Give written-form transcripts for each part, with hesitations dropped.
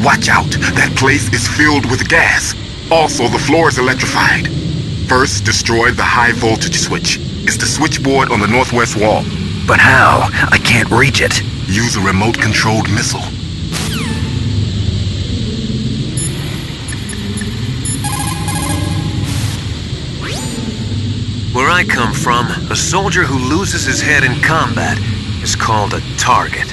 Watch out. That place is filled with gas. Also, the floor is electrified. First, destroy the high voltage switch. It's the switchboard on the northwest wall. But how? I can't reach it. Use a remote-controlled missile. Where I come from, a soldier who loses his head in combat is called a target.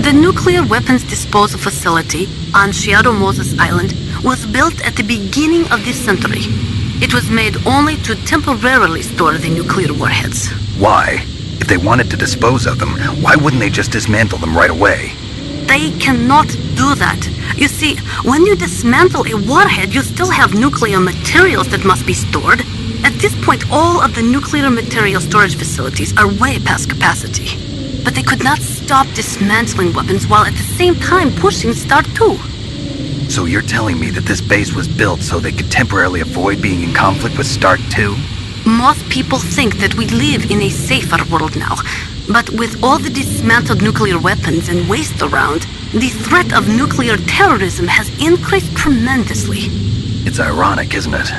The nuclear weapons disposal facility on Shadow Moses Island was built at the beginning of this century. It was made only to temporarily store the nuclear warheads. Why? If they wanted to dispose of them, why wouldn't they just dismantle them right away? They cannot do that. You see, when you dismantle a warhead, you still have nuclear materials that must be stored. At this point, all of the nuclear material storage facilities are way past capacity. But they could not stop dismantling weapons while at the same time pushing Start 2. So you're telling me that this base was built so they could temporarily avoid being in conflict with Start 2? Most people think that we live in a safer world now. But with all the dismantled nuclear weapons and waste around, the threat of nuclear terrorism has increased tremendously. It's ironic, isn't it?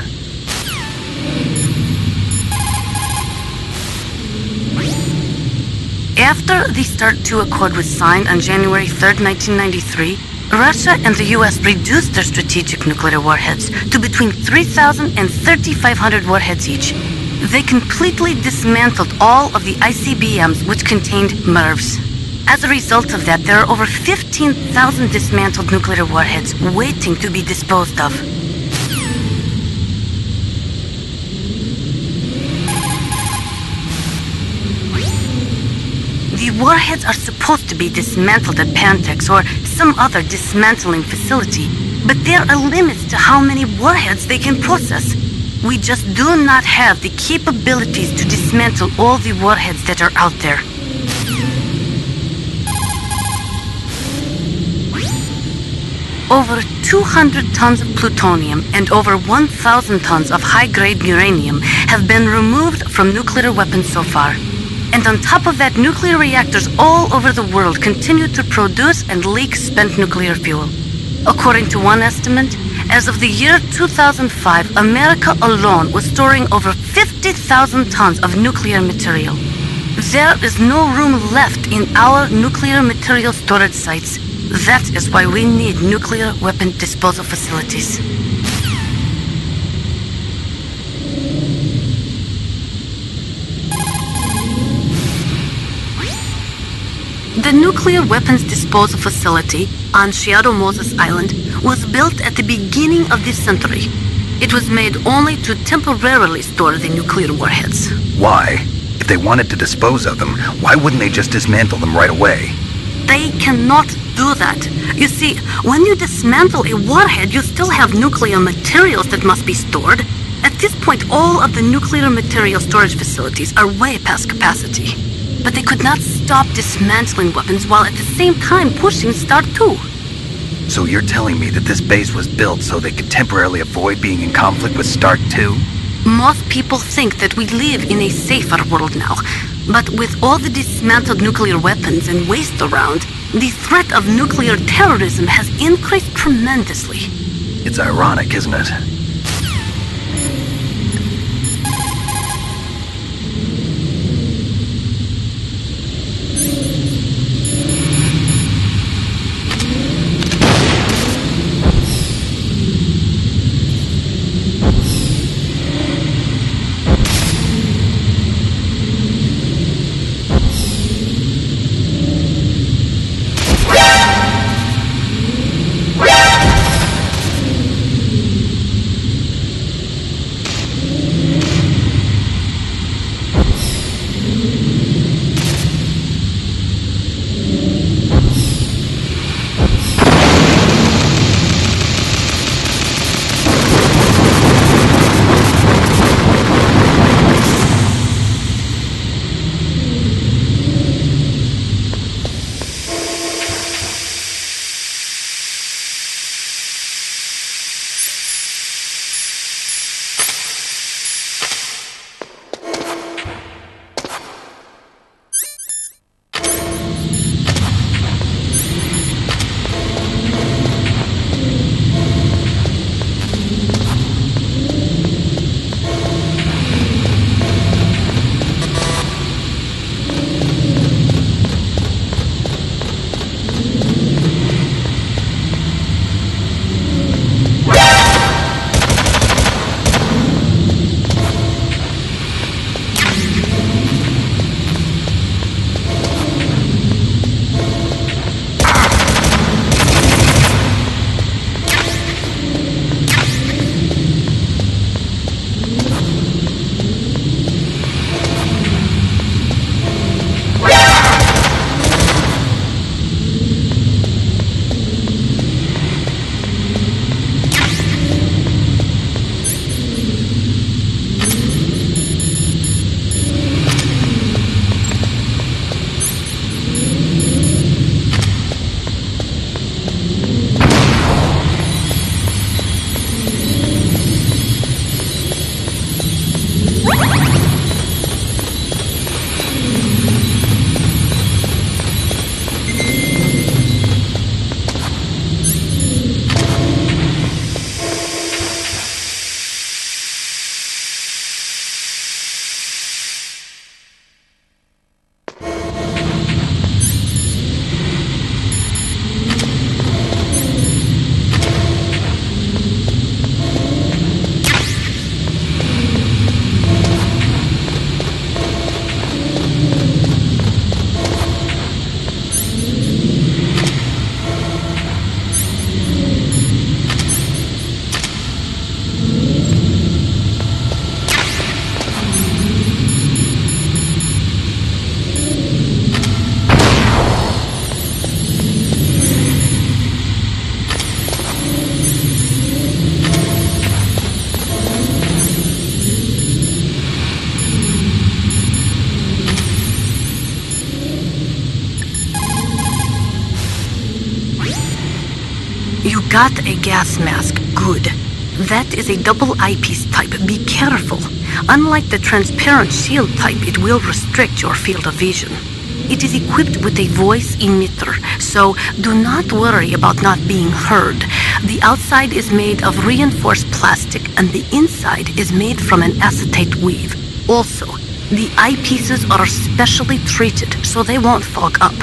After the START 2 Accord was signed on January 3, 1993, Russia and the US reduced their strategic nuclear warheads to between 3,000 and 3,500 warheads each. They completely dismantled all of the ICBMs which contained MIRVs. As a result of that, there are over 15,000 dismantled nuclear warheads waiting to be disposed of. The warheads are supposed to be dismantled at Pantex or some other dismantling facility, but there are limits to how many warheads they can process. We just do not have the capabilities to dismantle all the warheads that are out there. Over 200 tons of plutonium and over 1,000 tons of high-grade uranium have been removed from nuclear weapons so far. And on top of that, nuclear reactors all over the world continue to produce and leak spent nuclear fuel. According to one estimate, as of the year 2005, America alone was storing over 50,000 tons of nuclear material. There is no room left in our nuclear material storage sites. That is why we need nuclear weapon disposal facilities. The nuclear weapons disposal facility on Shadow Moses Island was built at the beginning of this century. It was made only to temporarily store the nuclear warheads. Why? If they wanted to dispose of them, why wouldn't they just dismantle them right away? They cannot do that. You see, when you dismantle a warhead, you still have nuclear materials that must be stored. At this point, all of the nuclear material storage facilities are way past capacity. But they could not stop dismantling weapons while at the same time pushing Start 2. So you're telling me that this base was built so they could temporarily avoid being in conflict with Start 2? Most people think that we live in a safer world now. But with all the dismantled nuclear weapons and waste around, the threat of nuclear terrorism has increased tremendously. It's ironic, isn't it? You got a gas mask. Good. That is a double eyepiece type. Be careful. Unlike the transparent shield type, it will restrict your field of vision. It is equipped with a voice emitter, so do not worry about not being heard. The outside is made of reinforced plastic, and the inside is made from an acetate weave. Also, the eyepieces are specially treated, so they won't fog up.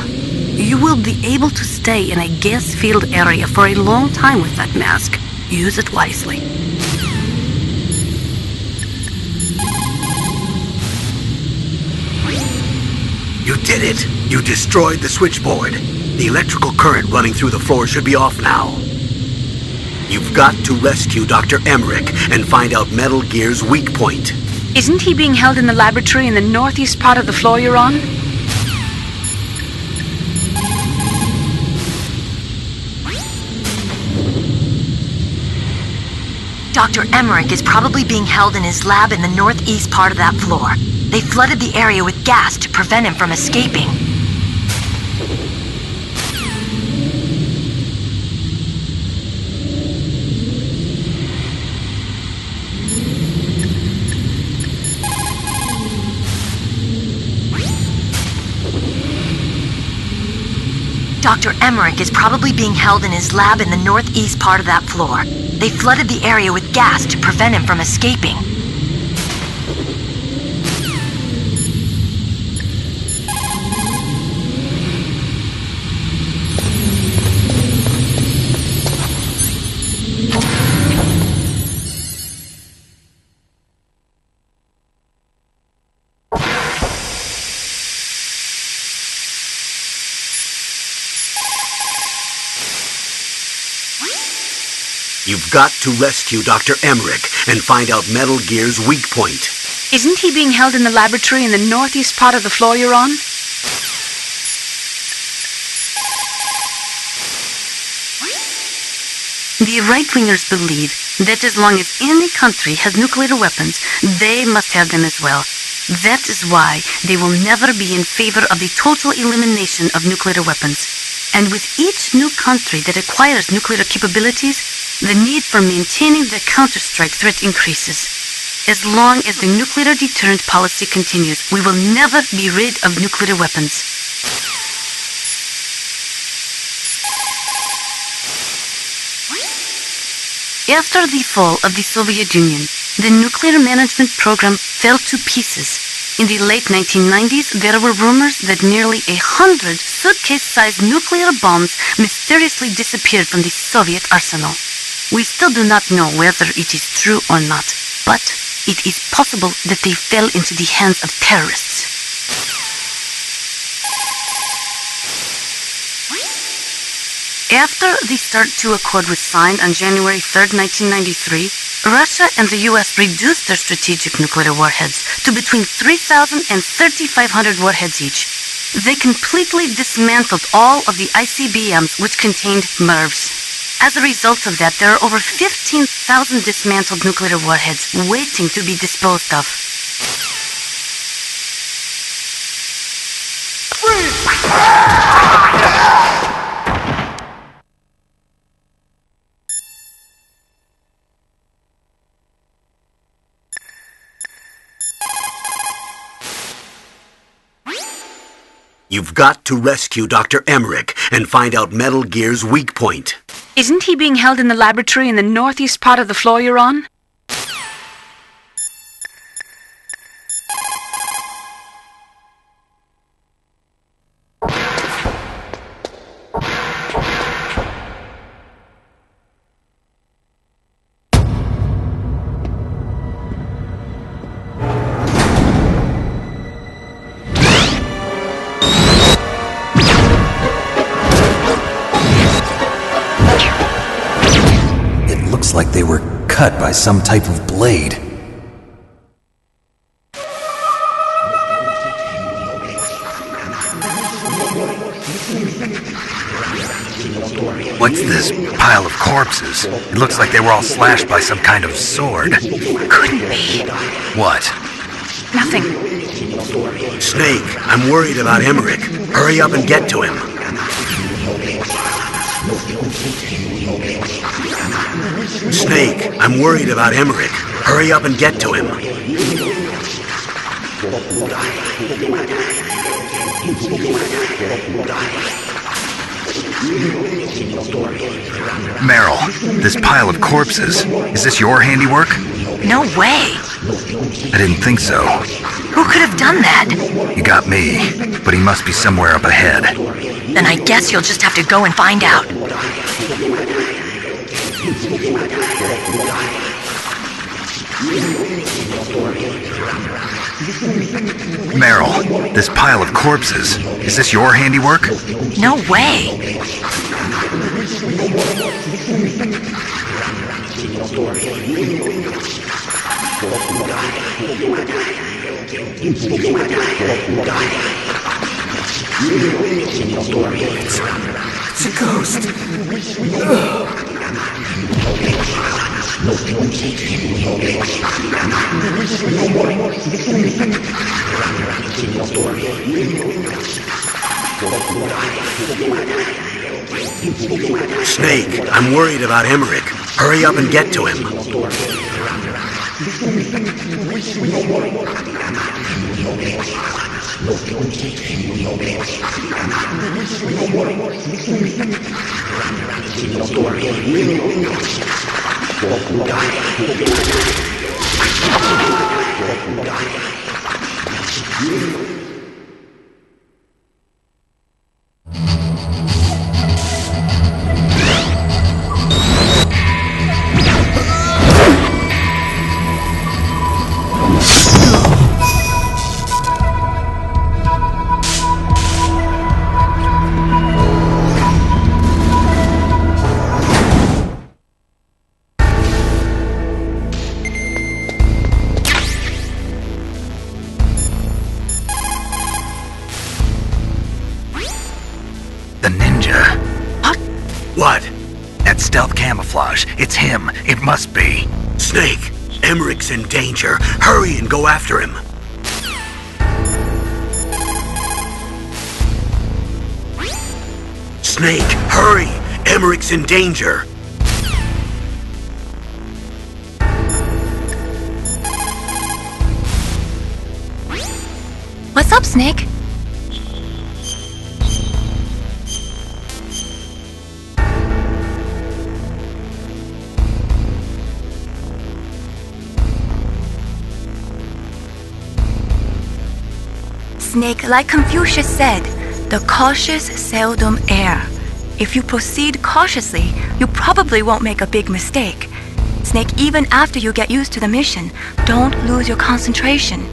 You will be able to stay in a gas-filled area for a long time with that mask. Use it wisely. You did it! You destroyed the switchboard. The electrical current running through the floor should be off now. You've got to rescue Dr. Emmerich and find out Metal Gear's weak point. Isn't he being held in the laboratory in the northeast part of the floor you're on? Dr. Emmerich is probably being held in his lab in the northeast part of that floor. They flooded the area with gas to prevent him from escaping. Dr. Emmerich is probably being held in his lab in the northeast part of that floor. They flooded the area with gas to prevent him from escaping. You've got to rescue Dr. Emmerich and find out Metal Gear's weak point. Isn't he being held in the laboratory in the northeast part of the floor you're on? The right-wingers believe that as long as any country has nuclear weapons, they must have them as well. That is why they will never be in favor of the total elimination of nuclear weapons. And with each new country that acquires nuclear capabilities, the need for maintaining the counter-strike threat increases. As long as the nuclear deterrent policy continues, we will never be rid of nuclear weapons. After the fall of the Soviet Union, the nuclear management program fell to pieces. In the late 1990s, there were rumors that nearly 100 suitcase-sized nuclear bombs mysteriously disappeared from the Soviet arsenal. We still do not know whether it is true or not, but it is possible that they fell into the hands of terrorists. After the START II Accord was signed on January 3, 1993, Russia and the US reduced their strategic nuclear warheads to between 3,000 and 3,500 warheads each. They completely dismantled all of the ICBMs which contained MIRVs. As a result of that, there are over 15,000 dismantled nuclear warheads waiting to be disposed of. You've got to rescue Dr. Emmerich and find out Metal Gear's weak point. Isn't he being held in the laboratory in the northeast part of the floor you're on? Like they were cut by some type of blade. What's this pile of corpses? It looks like they were all slashed by some kind of sword. Couldn't be. What? Nothing. Snake, I'm worried about Emmerich. Hurry up and get to him. Snake, I'm worried about Emmerich. Hurry up and get to him. Meryl, this pile of corpses, is this your handiwork? No way. I didn't think so. Who could have done that? You got me, but he must be somewhere up ahead. Then I guess you'll just have to go and find out. Meryl, this pile of corpses, is this your handiwork? No way. It's a ghost. Snake, I'm worried about Emmerich. Hurry up and get to him. The ninja. What? That stealth camouflage. It's him. It must be. Snake, Emmerich's in danger. Hurry and go after him. Snake, hurry! Emmerich's in danger. What's up, Snake? Snake, like Confucius said, the cautious seldom err. If you proceed cautiously, you probably won't make a big mistake. Snake, even after you get used to the mission, don't lose your concentration.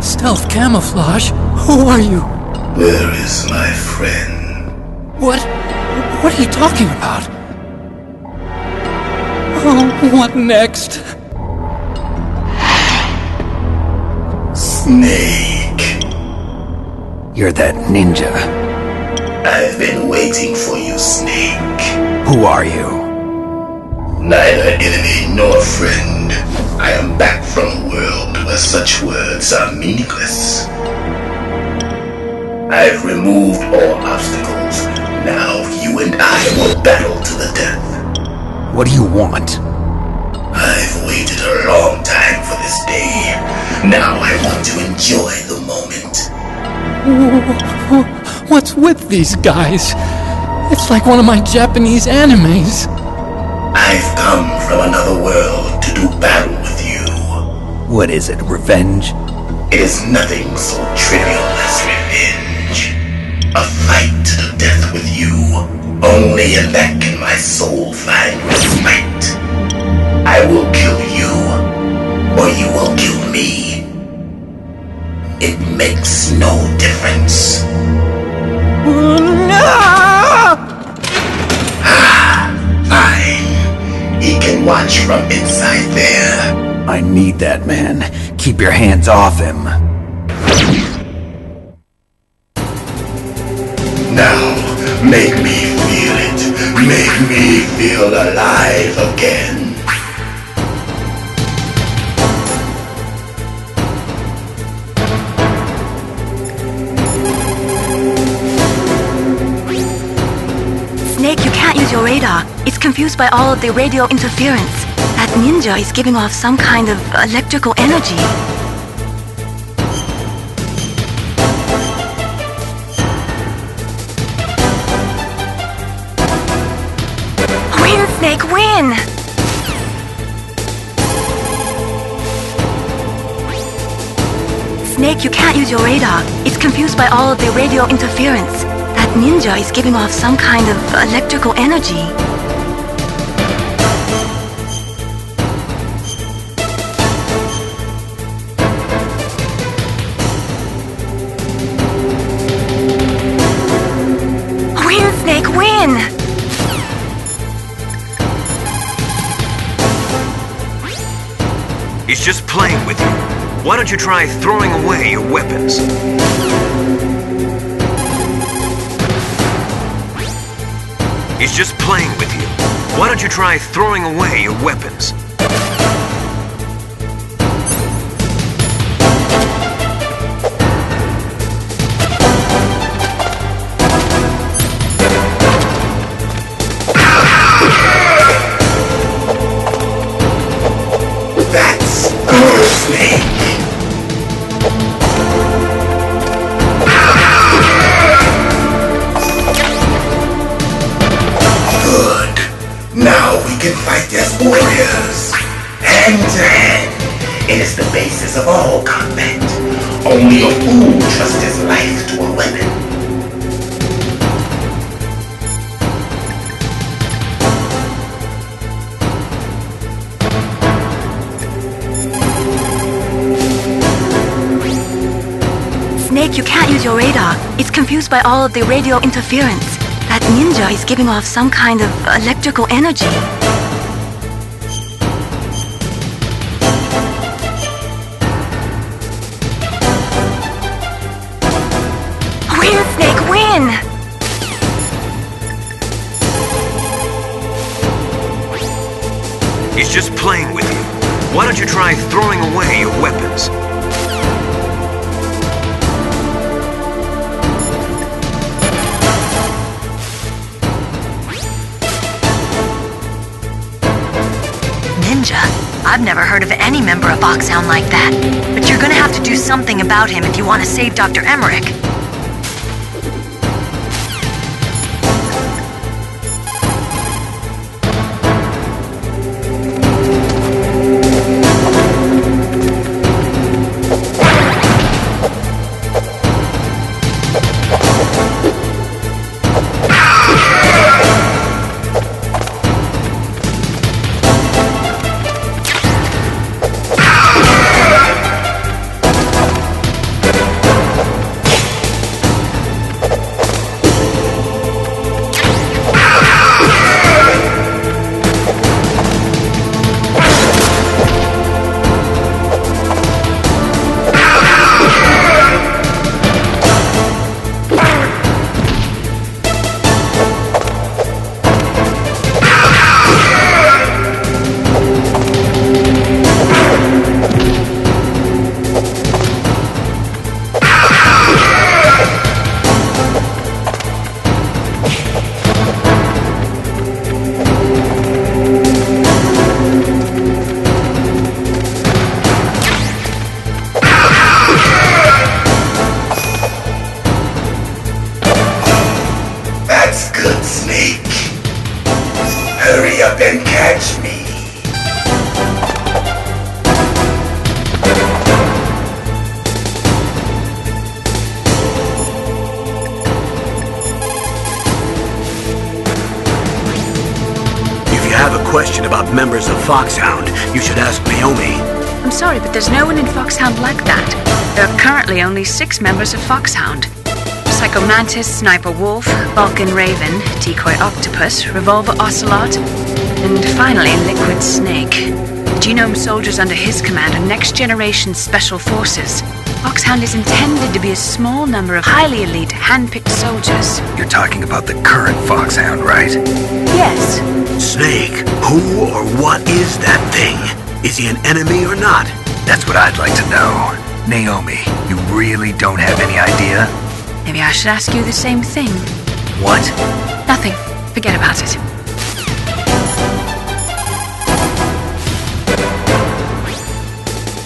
Stealth camouflage? Who are you? Where is my friend? What are you talking about? Oh, what next? Snake. You're that ninja. I've been waiting for you, Snake. Who are you? Neither enemy nor friend. I am back from a world where such words are meaningless. I've removed all obstacles. Now you and I will battle to the death. What do you want? I've waited a long time for this day. Now I want to enjoy the moment. What's with these guys? It's like one of my Japanese animes. I've come from another world to do battle with you. What is it, revenge? It is nothing so trivial as revenge. A fight to the death with you. Only in that can my soul find respite. I will kill you, or you will kill me. It makes no difference. Fine. He can watch from inside there. I need that man. Keep your hands off him. Now, make me feel it. Make me feel alive again. Snake, you can't use your radar. It's confused by all of the radio interference. That ninja is giving off some kind of electrical energy. Win, Snake, win! Snake, you can't use your radar. It's confused by all of the radio interference. That ninja is giving off some kind of electrical energy. Win, Snake, win! He's just playing with you. Why don't you try throwing away your weapons? He's just playing with you. Why don't you try throwing away your weapons? That's good, Snake. Now we can fight as warriors, hand to hand. It is the basis of all combat. Only a fool trusts his life to a weapon. Snake, you can't use your radar. It's confused by all of the radio interference. That ninja is giving off some kind of electrical energy. Win, Snake, win! He's just playing with you. Why don't you try throwing away your weapons? Ninja? I've never heard of any member of Foxhound like that. But you're gonna have to do something about him if you want to save Dr. Emmerich. question about members of Foxhound, you should ask Naomi. I'm sorry, but there's no one in Foxhound like that. There are currently only 6 members of Foxhound. Psycho Mantis, Sniper Wolf, Vulcan Raven, Decoy Octopus, Revolver Ocelot, and finally Liquid Snake. The Genome soldiers under his command are next-generation special forces. Foxhound is intended to be a small number of highly elite, hand-picked soldiers. You're talking about the current Foxhound, right? Yes. Snake, who or what is that thing? Is he an enemy or not? That's what I'd like to know. Naomi, you really don't have any idea? Maybe I should ask you the same thing. What? Nothing. Forget about it.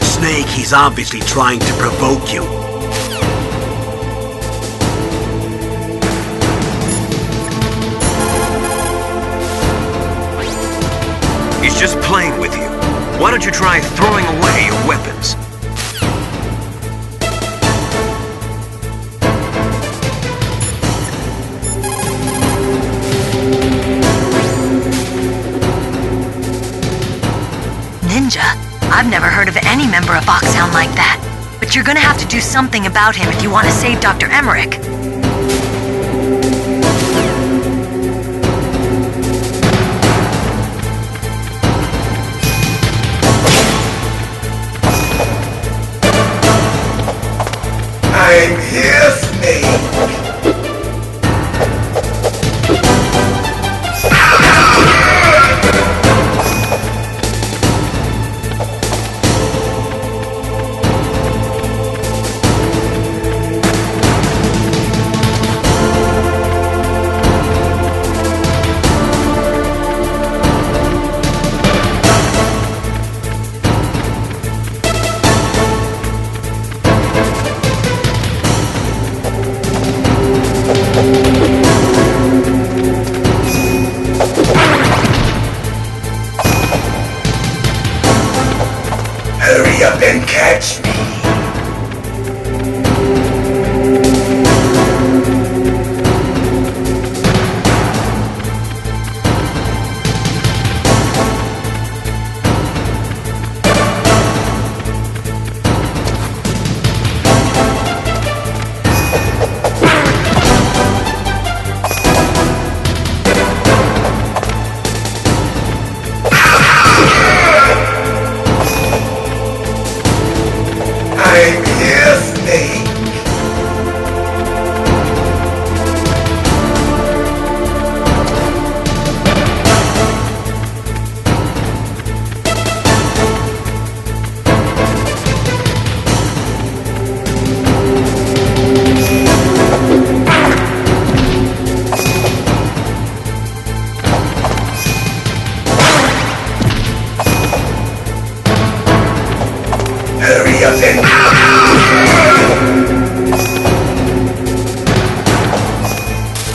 Snake, he's obviously trying to provoke you. He's just playing with you. Why don't you try throwing away your weapons? Ninja? I've never heard of any member of Foxhound like that. But you're gonna have to do something about him if you want to save Dr. Emmerich. I'm here, Snake. Hurry up and catch me. I'm here, Snake. Hurry up and...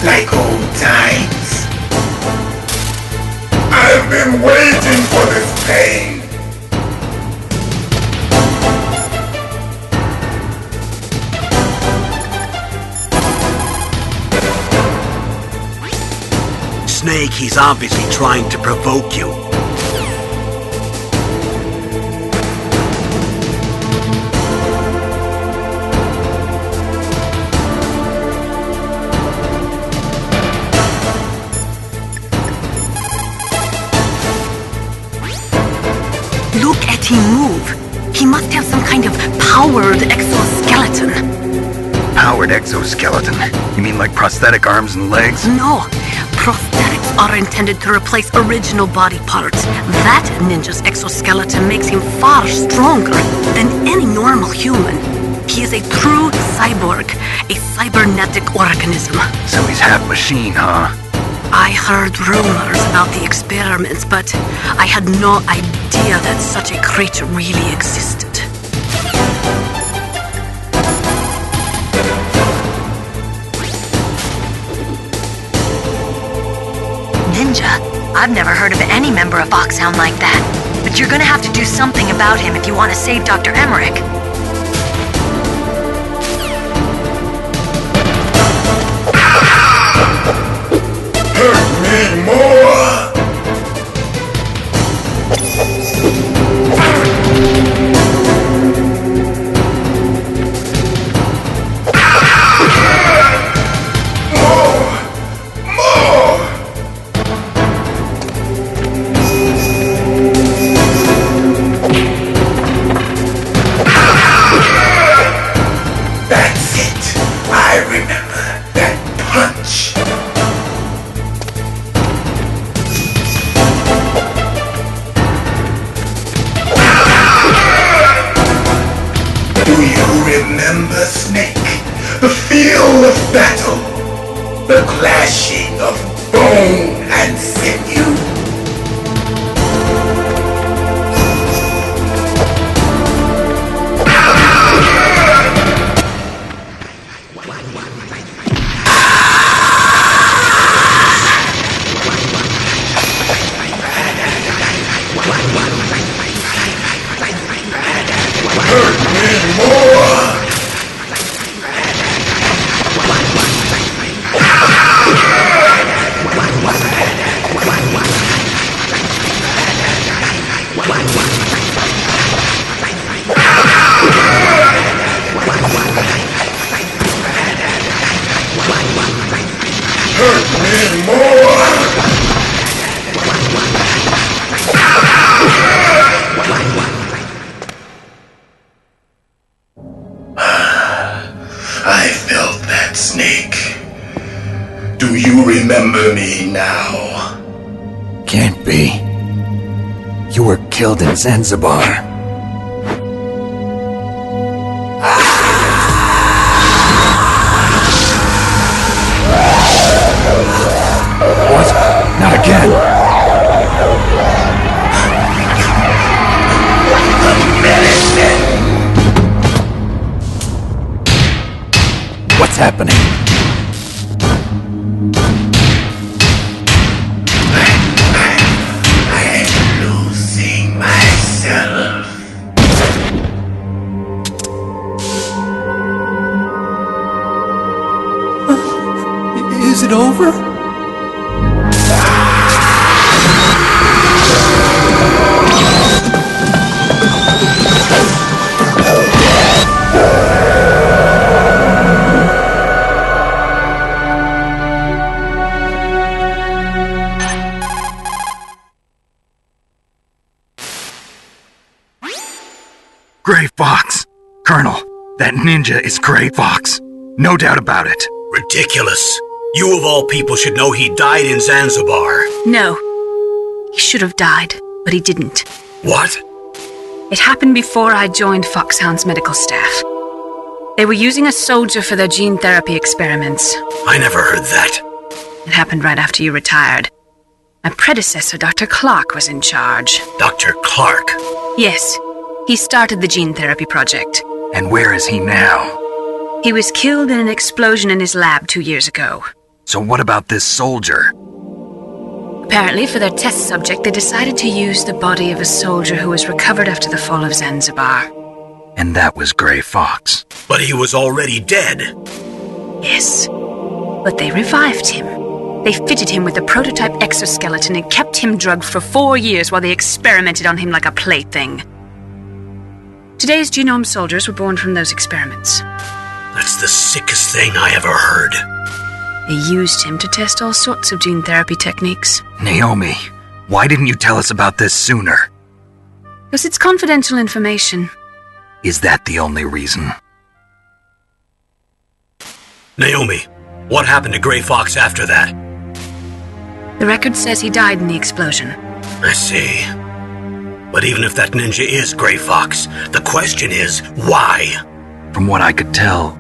Like old times. I've been waiting for this pain. Snake, he's obviously trying to provoke you. Look at him move. He must have some kind of powered exoskeleton. Powered exoskeleton? You mean like prosthetic arms and legs? No. Prosthetics are intended to replace original body parts. That ninja's exoskeleton makes him far stronger than any normal human. He is a true cyborg, a cybernetic organism. So he's half machine, huh? I heard rumors about the experiments, but I had no idea that such a creature really existed. Ninja? I've never heard of any member of Foxhound like that. But you're gonna have to do something about him if you want to save Dr. Emmerich. Hurt me more! that punch. Do you remember, Snake? The feel of battle, the clashing of bone and sinew. Hurt me more! Hurt me more! I felt that, Snake. Do you remember me now? Can't be. You were killed in Zanzibar. What? Not again! What's happening? I'm losing myself. Is it over? Gray Fox! Colonel, that ninja is Gray Fox. No doubt about it. Ridiculous. You of all people should know he died in Zanzibar. No. He should have died, but he didn't. What? It happened before I joined Foxhound's medical staff. They were using a soldier for their gene therapy experiments. I never heard that. It happened right after you retired. My predecessor, Dr. Clark, was in charge. Dr. Clark? Yes. He started the gene therapy project. And where is he now? He was killed in an explosion in his lab 2 years ago. So what about this soldier? Apparently, for their test subject, they decided to use the body of a soldier who was recovered after the fall of Zanzibar. And that was Gray Fox. But he was already dead. Yes. But they revived him. They fitted him with a prototype exoskeleton and kept him drugged for 4 years while they experimented on him like a plaything. Today's genome soldiers were born from those experiments. That's the sickest thing I ever heard. They used him to test all sorts of gene therapy techniques. Naomi, why didn't you tell us about this sooner? Because it's confidential information. Is that the only reason? Naomi, what happened to Gray Fox after that? The record says he died in the explosion. I see. But even if that ninja is Gray Fox, the question is, why? From what I could tell,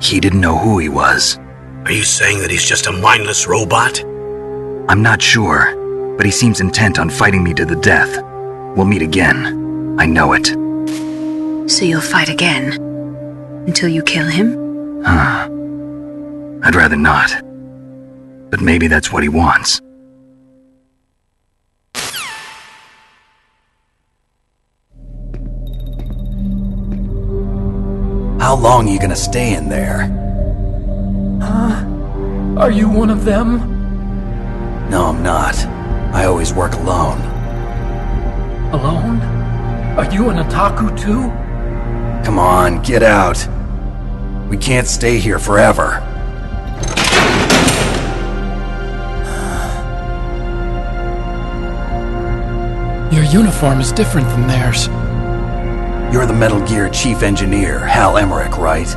he didn't know who he was. Are you saying that he's just a mindless robot? I'm not sure, but he seems intent on fighting me to the death. We'll meet again. I know it. So you'll fight again? Until you kill him? I'd rather not. But maybe that's what he wants. How long are you gonna stay in there? Are you one of them? No, I'm not. I always work alone. Alone? Are you an otaku too? Come on, get out. We can't stay here forever. Your uniform is different than theirs. You're the Metal Gear Chief Engineer, Hal Emmerich, right?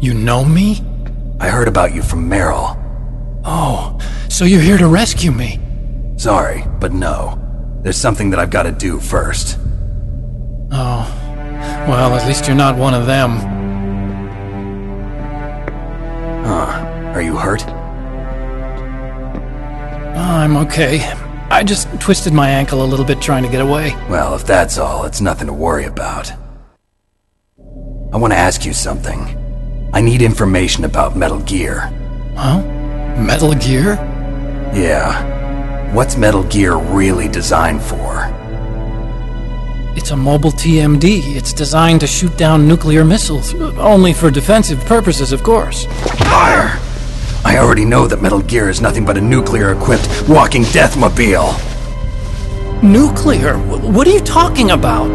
You know me? I heard about you from Meryl. Oh, so you're here to rescue me? Sorry, but no. There's something that I've got to do first. Oh, well, at least you're not one of them. Are you hurt? I'm okay. I just twisted my ankle a little bit trying to get away. Well, if that's all, it's nothing to worry about. I want to ask you something. I need information about Metal Gear. Huh? Metal Gear? Yeah. What's Metal Gear really designed for? It's a mobile TMD. It's designed to shoot down nuclear missiles. Only for defensive purposes, of course. Fire! I already know that Metal Gear is nothing but a nuclear-equipped walking deathmobile. Nuclear? What are you talking about?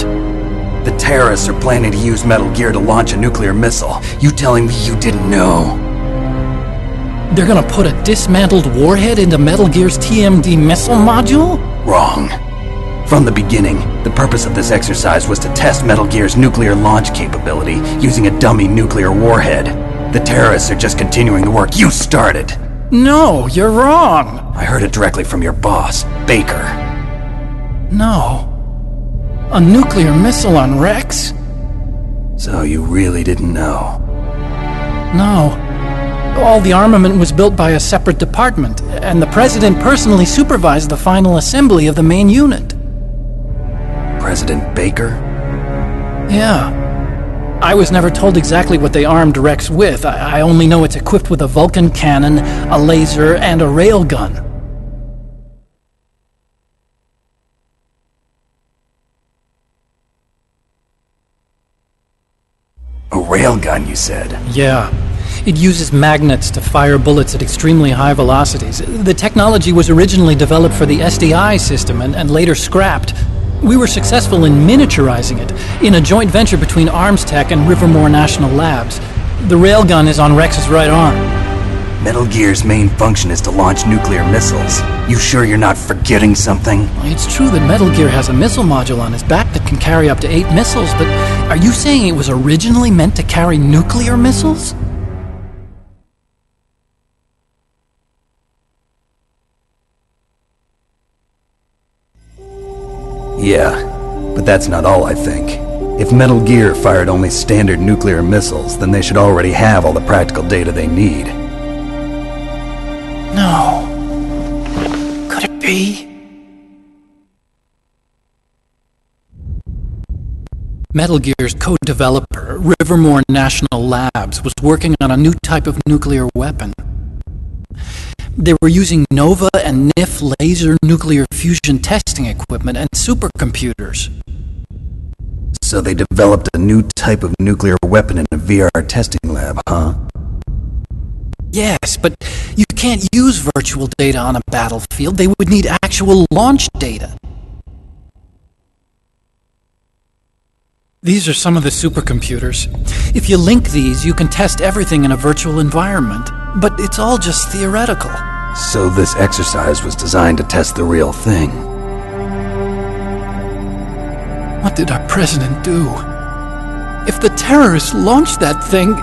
The terrorists are planning to use Metal Gear to launch a nuclear missile. You telling me you didn't know? They're gonna put a dismantled warhead into Metal Gear's TMD missile module? Wrong. From the beginning, the purpose of this exercise was to test Metal Gear's nuclear launch capability using a dummy nuclear warhead. The terrorists are just continuing the work you started. No, you're wrong. I heard it directly from your boss, Baker. No. A nuclear missile on Rex? So you really didn't know? No. All the armament was built by a separate department, and the President personally supervised the final assembly of the main unit. President Baker? Yeah. I was never told exactly what they armed Rex with. I only know it's equipped with a Vulcan cannon, a laser, and a railgun. A railgun, you said? Yeah. It uses magnets to fire bullets at extremely high velocities. The technology was originally developed for the SDI system and later scrapped. We were successful in miniaturizing it, in a joint venture between Arms Tech and Rivermore National Labs. The railgun is on Rex's right arm. Metal Gear's main function is to launch nuclear missiles. You sure you're not forgetting something? It's true that Metal Gear has a missile module on his back that can carry up to 8 missiles, but are you saying it was originally meant to carry nuclear missiles? Yeah, but that's not all I think. If Metal Gear fired only standard nuclear missiles, then they should already have all the practical data they need. No. Could it be? Metal Gear's co-developer, Rivermore National Labs, was working on a new type of nuclear weapon. They were using NOVA and NIF laser nuclear fusion testing equipment and supercomputers. So they developed a new type of nuclear weapon in a VR testing lab, huh? Yes, but you can't use virtual data on a battlefield. They would need actual launch data. These are some of the supercomputers. If you link these, you can test everything in a virtual environment. But it's all just theoretical. So this exercise was designed to test the real thing. What did our president do? If the terrorists launched that thing...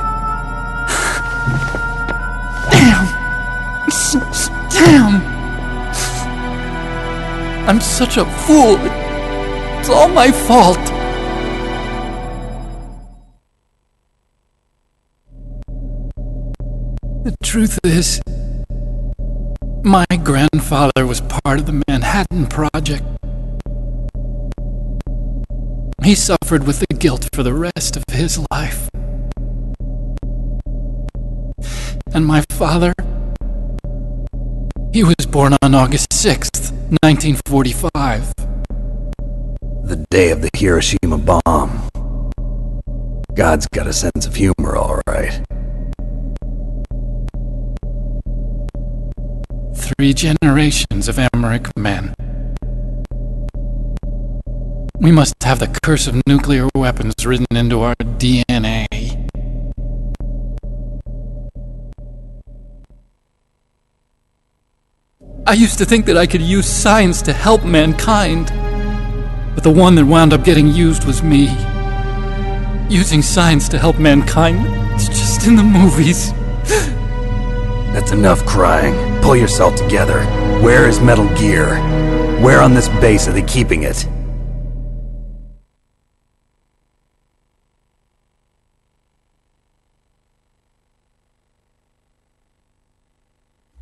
Damn! Damn! I'm such a fool. It's all my fault. The truth is, my grandfather was part of the Manhattan Project. He suffered with the guilt for the rest of his life. And my father, he was born on August 6th, 1945. The day of the Hiroshima bomb. God's got a sense of humor, all right. 3 generations of Emmerich men. We must have the curse of nuclear weapons written into our DNA. I used to think that I could use science to help mankind, but the one that wound up getting used was me. Using science to help mankind, it's just... just in the movies. That's enough crying. Pull yourself together. Where is Metal Gear? Where on this base are they keeping it?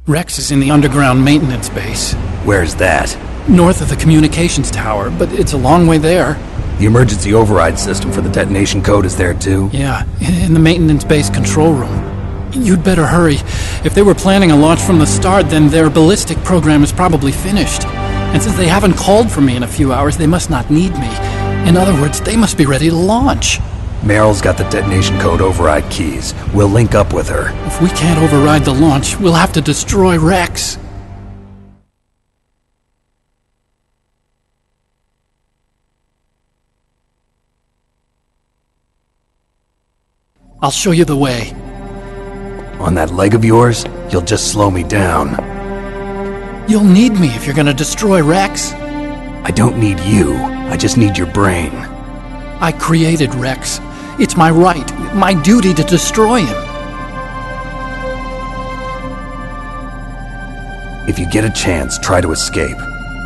Rex is in the underground maintenance base. Where's that? North of the communications tower, but it's a long way there. The emergency override system for the detonation code is there too? Yeah, in the maintenance base control room. You'd better hurry. If they were planning a launch from the start, then their ballistic program is probably finished. And since they haven't called for me in a few hours, they must not need me. In other words, they must be ready to launch. Meryl's got the detonation code override keys. We'll link up with her. If we can't override the launch, we'll have to destroy Rex. I'll show you the way. On that leg of yours, you'll just slow me down. You'll need me if you're gonna destroy Rex. I don't need you. I just need your brain. I created Rex. It's my right, my duty to destroy him. If you get a chance, try to escape.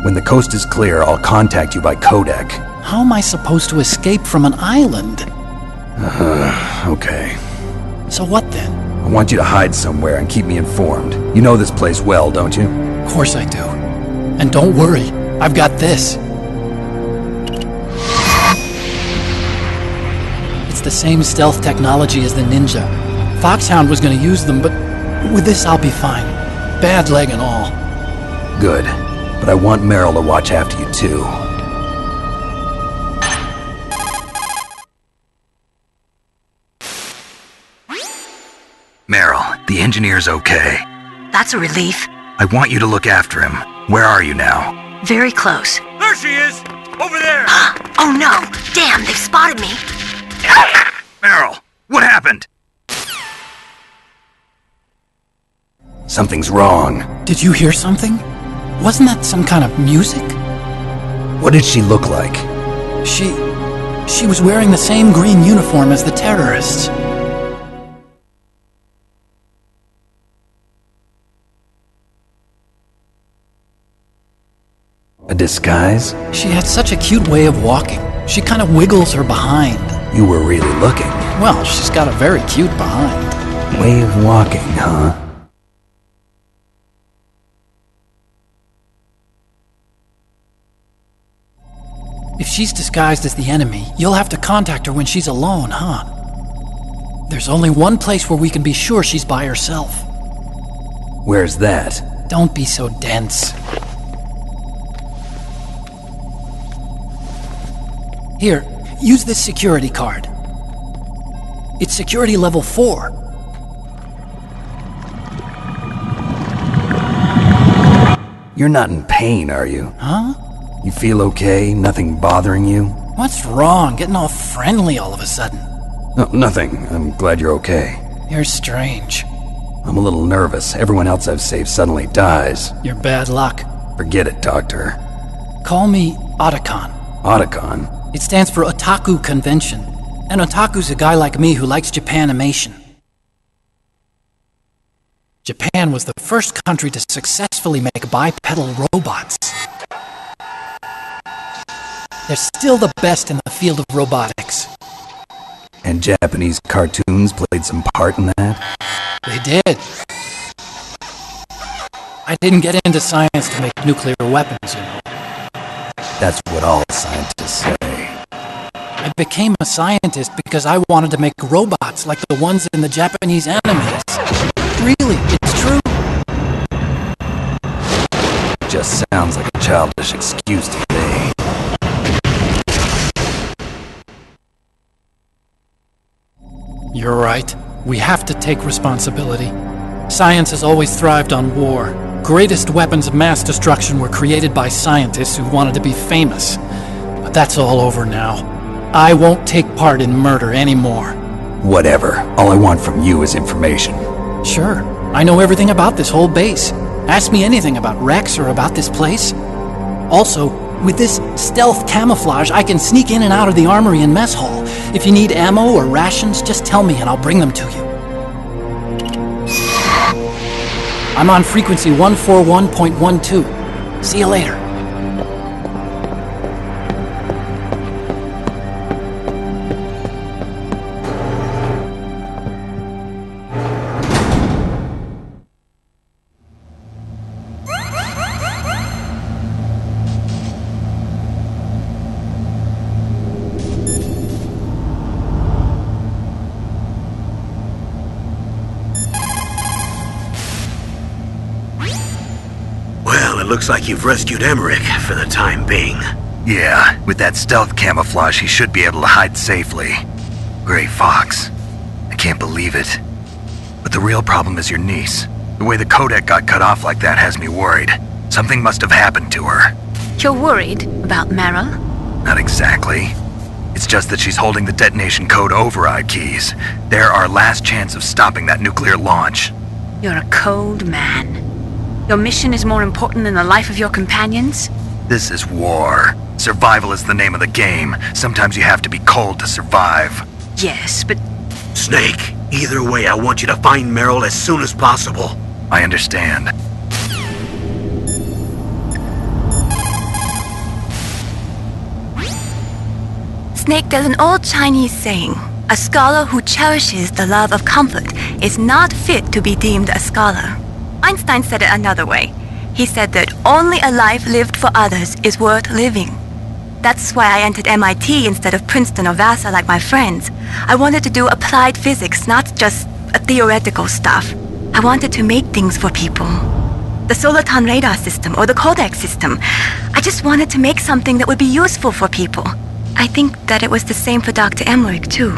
When the coast is clear, I'll contact you by codec. How am I supposed to escape from an island? Okay. So what then? I want you to hide somewhere and keep me informed. You know this place well, don't you? Of course I do. And don't worry, I've got this. It's the same stealth technology as the Ninja. Foxhound was going to use them, but with this I'll be fine. Bad leg and all. Good. But I want Meryl to watch after you too. Meryl, the engineer's okay. That's a relief. I want you to look after him. Where are you now? Very close. There she is! Over there! Oh no! Damn, they've spotted me! Meryl, what happened? Something's wrong. Did you hear something? Wasn't that some kind of music? What did she look like? She was wearing the same green uniform as the terrorists. A disguise? She had such a cute way of walking. She kind of wiggles her behind. You were really looking. Well, she's got a very cute behind. Way of walking, huh? If she's disguised as the enemy, you'll have to contact her when she's alone, huh? There's only one place where we can be sure she's by herself. Where's that? Don't be so dense. Here, use this security card. It's security level 4. You're not in pain, are you? Huh? You feel okay? Nothing bothering you? What's wrong? Getting all friendly all of a sudden. No, nothing. I'm glad you're okay. You're strange. I'm a little nervous. Everyone else I've saved suddenly dies. You're bad luck. Forget it, Doctor. Call me Otacon. Otacon? It stands for Otaku Convention. An otaku's a guy like me who likes Japanimation. Japan was the first country to successfully make bipedal robots. They're still the best in the field of robotics. And Japanese cartoons played some part in that? They did. I didn't get into science to make nuclear weapons, you know. That's what all scientists say. I became a scientist because I wanted to make robots like the ones in the Japanese animes. Really, it's true. Just sounds like a childish excuse to me. You're right. We have to take responsibility. Science has always thrived on war. Greatest weapons of mass destruction were created by scientists who wanted to be famous. But that's all over now. I won't take part in murder anymore. Whatever. All I want from you is information. Sure. I know everything about this whole base. Ask me anything about Rex or about this place. Also, with this stealth camouflage, I can sneak in and out of the armory and mess hall. If you need ammo or rations, just tell me and I'll bring them to you. I'm on frequency 141.12. See you later. Looks like you've rescued Emmerich for the time being. Yeah, with that stealth camouflage, he should be able to hide safely. Gray Fox. I can't believe it. But the real problem is your niece. The way the codec got cut off like that has me worried. Something must have happened to her. You're worried about Meryl? Not exactly. It's just that she's holding the detonation code override keys. They're our last chance of stopping that nuclear launch. You're a cold man. Your mission is more important than the life of your companions? This is war. Survival is the name of the game. Sometimes you have to be cold to survive. Yes, but... Snake, either way, I want you to find Meryl as soon as possible. I understand. Snake, there's an old Chinese saying, a scholar who cherishes the love of comfort is not fit to be deemed a scholar. Einstein said it another way. He said that only a life lived for others is worth living. That's why I entered MIT instead of Princeton or Vassar like my friends. I wanted to do applied physics, not just theoretical stuff. I wanted to make things for people. The Soliton radar system or the codec system. I just wanted to make something that would be useful for people. I think that it was the same for Dr. Emmerich too.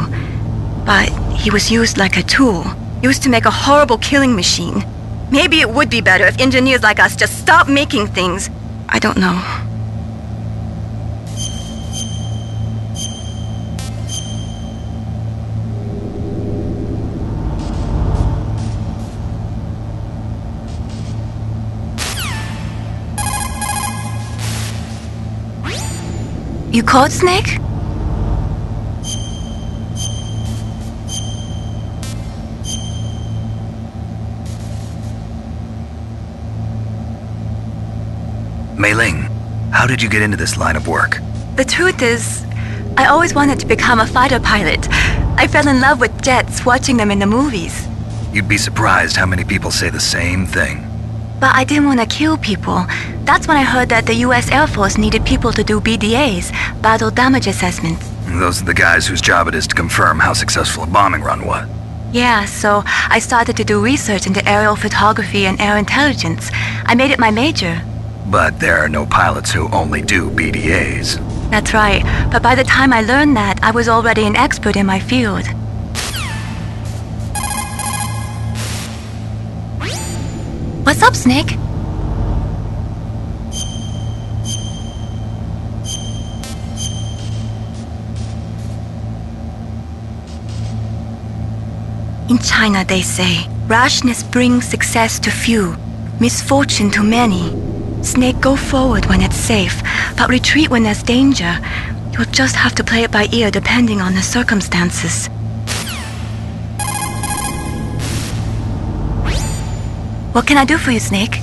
But he was used like a tool, used to make a horrible killing machine. Maybe it would be better if engineers like us just stopped making things. I don't know. You called, Snake? Mei Ling, how did you get into this line of work? The truth is, I always wanted to become a fighter pilot. I fell in love with jets watching them in the movies. You'd be surprised how many people say the same thing. But I didn't want to kill people. That's when I heard that the US Air Force needed people to do BDAs, battle damage assessments. Those are the guys whose job it is to confirm how successful a bombing run was. Yeah, so I started to do research into aerial photography and air intelligence. I made it my major. But there are no pilots who only do BDAs. That's right, but by the time I learned that, I was already an expert in my field. What's up, Snake? In China, they say, rashness brings success to few, misfortune to many. Snake, go forward when it's safe, but retreat when there's danger. You'll just have to play it by ear depending on the circumstances. What can I do for you, Snake?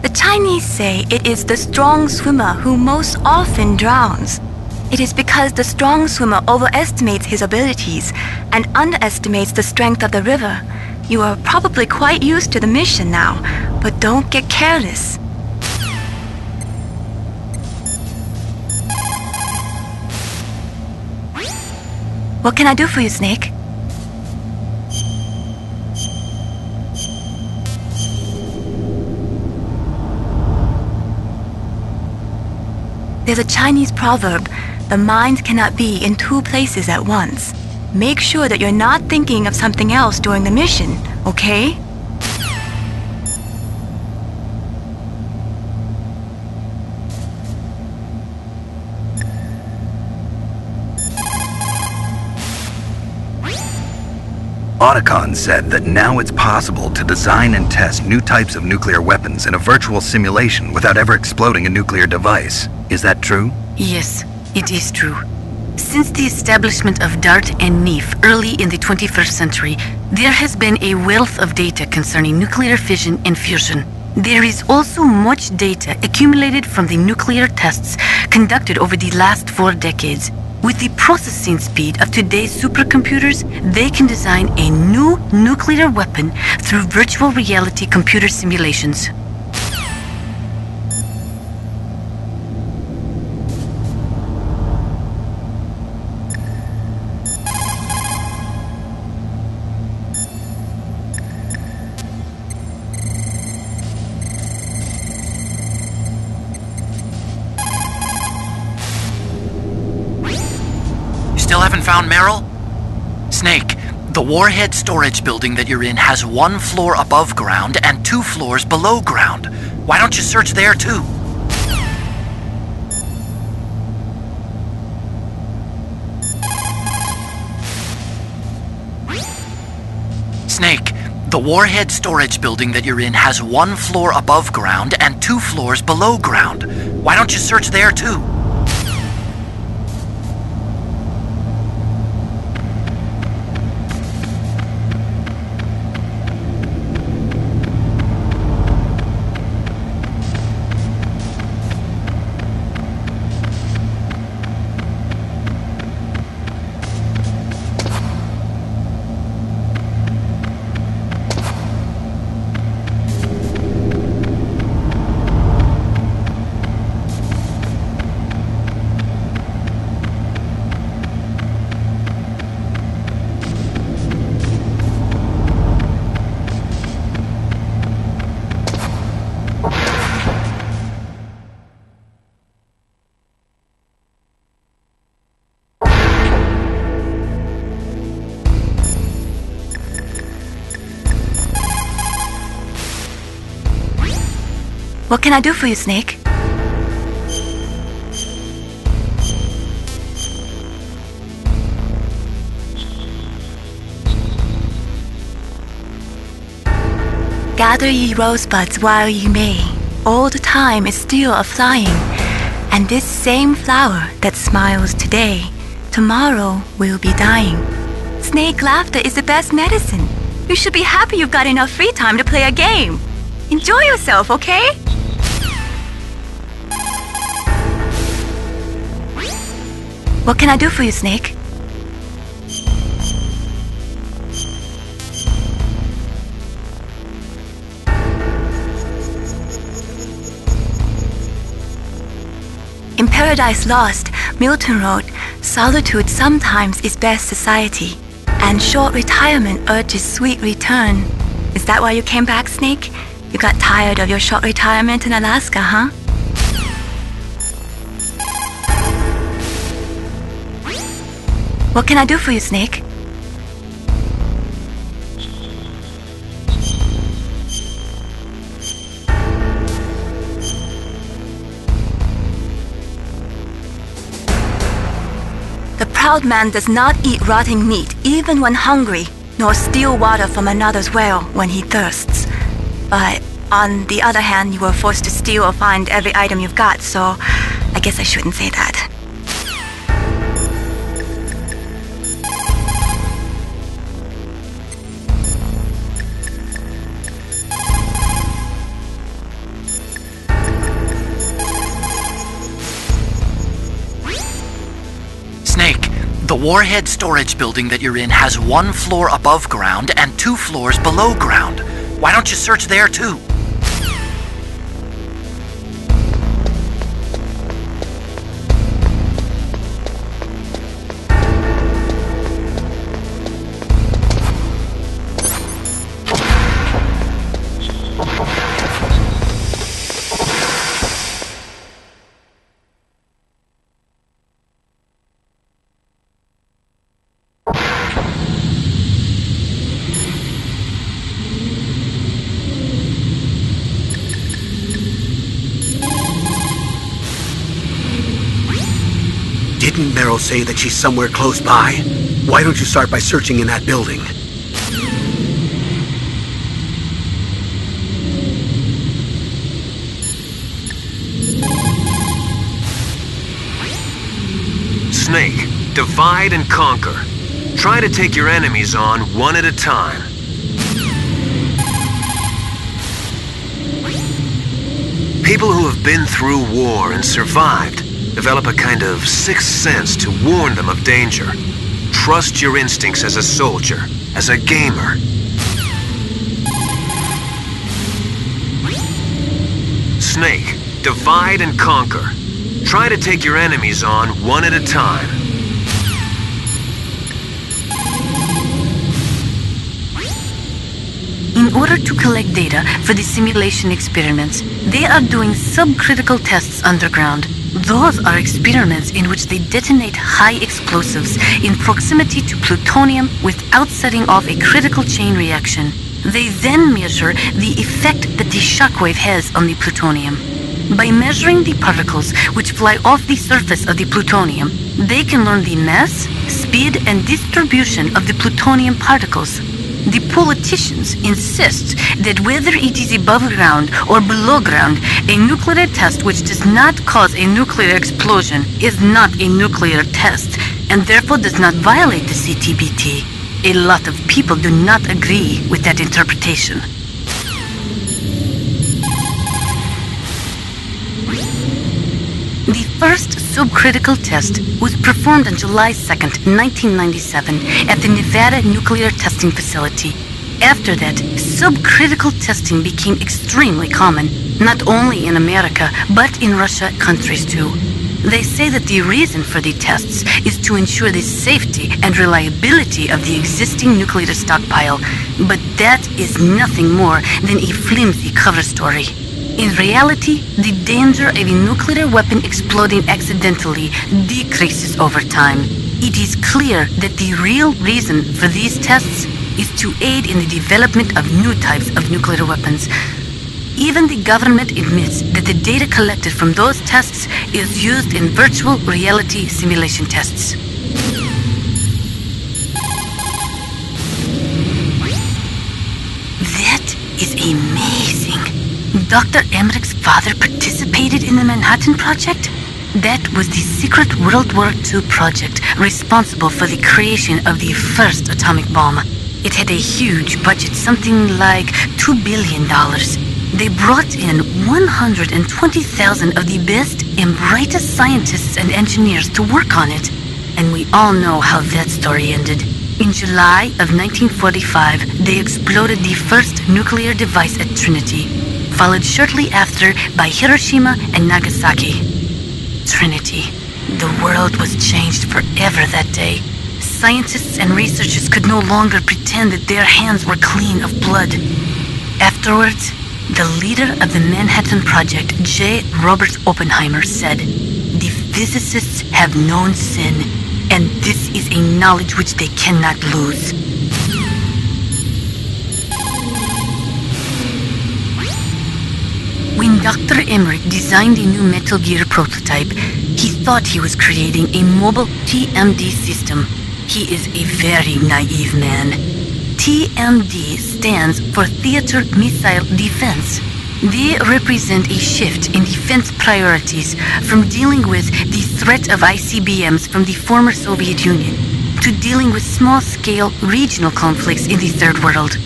The Chinese say it is the strong swimmer who most often drowns. It is because the strong swimmer overestimates his abilities and underestimates the strength of the river. You are probably quite used to the mission now, but don't get careless. What can I do for you, Snake? There's a Chinese proverb, the mind cannot be in two places at once. Make sure that you're not thinking of something else during the mission, okay? Otacon said that now it's possible to design and test new types of nuclear weapons in a virtual simulation without ever exploding a nuclear device. Is that true? Yes, it is true. Since the establishment of DART and NEEF early in the 21st century, there has been a wealth of data concerning nuclear fission and fusion. There is also much data accumulated from the nuclear tests conducted over the last 4 decades. With the processing speed of today's supercomputers, they can design a new nuclear weapon through virtual reality computer simulations. Still haven't found Meryl? Snake, the warhead storage building that you're in has 1 floor above ground and 2 floors below ground. Why don't you search there too? Snake, the warhead storage building that you're in has 1 floor above ground and 2 floors below ground. Why don't you search there too? What can I do for you, Snake? Gather ye rosebuds while ye may. Old time is still a-flying, and this same flower that smiles today, tomorrow will be dying. Snake laughter is the best medicine. You should be happy you've got enough free time to play a game. Enjoy yourself, okay? What can I do for you, Snake? In Paradise Lost, Milton wrote, "Solitude sometimes is best society, and short retirement urges sweet return." Is that why you came back, Snake? You got tired of your short retirement in Alaska, huh? What can I do for you, Snake? The proud man does not eat rotting meat even when hungry, nor steal water from another's well when he thirsts. But on the other hand, you were forced to steal or find every item you've got, so I guess I shouldn't say that. Snake, the warhead storage building that you're in has 1 floor above ground and 2 floors below ground. Why don't you search there too? Didn't Meryl say that she's somewhere close by? Why don't you start by searching in that building? Snake, divide and conquer. Try to take your enemies on one at a time. People who have been through war and survived develop a kind of sixth sense to warn them of danger. Trust your instincts as a soldier, as a gamer. Snake, divide and conquer. Try to take your enemies on one at a time. In order to collect data for the simulation experiments, they are doing subcritical tests underground. Those are experiments in which they detonate high explosives in proximity to plutonium without setting off a critical chain reaction. They then measure the effect that the shockwave has on the plutonium. By measuring the particles which fly off the surface of the plutonium, they can learn the mass, speed, and distribution of the plutonium particles. The politicians insist that whether it is above ground or below ground, a nuclear test which does not cause a nuclear explosion is not a nuclear test, and therefore does not violate the CTBT. A lot of people do not agree with that interpretation. The first subcritical test was performed on July 2nd, 1997 at the Nevada Nuclear Testing Facility. After that, subcritical testing became extremely common, not only in America, but in Russia countries too. They say that the reason for the tests is to ensure the safety and reliability of the existing nuclear stockpile, but that is nothing more than a flimsy cover story. In reality, the danger of a nuclear weapon exploding accidentally decreases over time. It is clear that the real reason for these tests is to aid in the development of new types of nuclear weapons. Even the government admits that the data collected from those tests is used in virtual reality simulation tests. That is amazing. Dr. Emmerich's father participated in the Manhattan Project? That was the secret World War II project responsible for the creation of the first atomic bomb. It had a huge budget, something like $2 billion. They brought in 120,000 of the best and brightest scientists and engineers to work on it. And we all know how that story ended. In July of 1945, they exploded the first nuclear device at Trinity, followed shortly after by Hiroshima and Nagasaki. Trinity. The world was changed forever that day. Scientists and researchers could no longer pretend that their hands were clean of blood. Afterwards, the leader of the Manhattan Project, J. Robert Oppenheimer, said, "The physicists have known sin, and this is a knowledge which they cannot lose." When Dr. Emmerich designed the new Metal Gear prototype, he thought he was creating a mobile TMD system. He is a very naive man. TMD stands for Theater Missile Defense. They represent a shift in defense priorities from dealing with the threat of ICBMs from the former Soviet Union to dealing with small-scale regional conflicts in the Third World.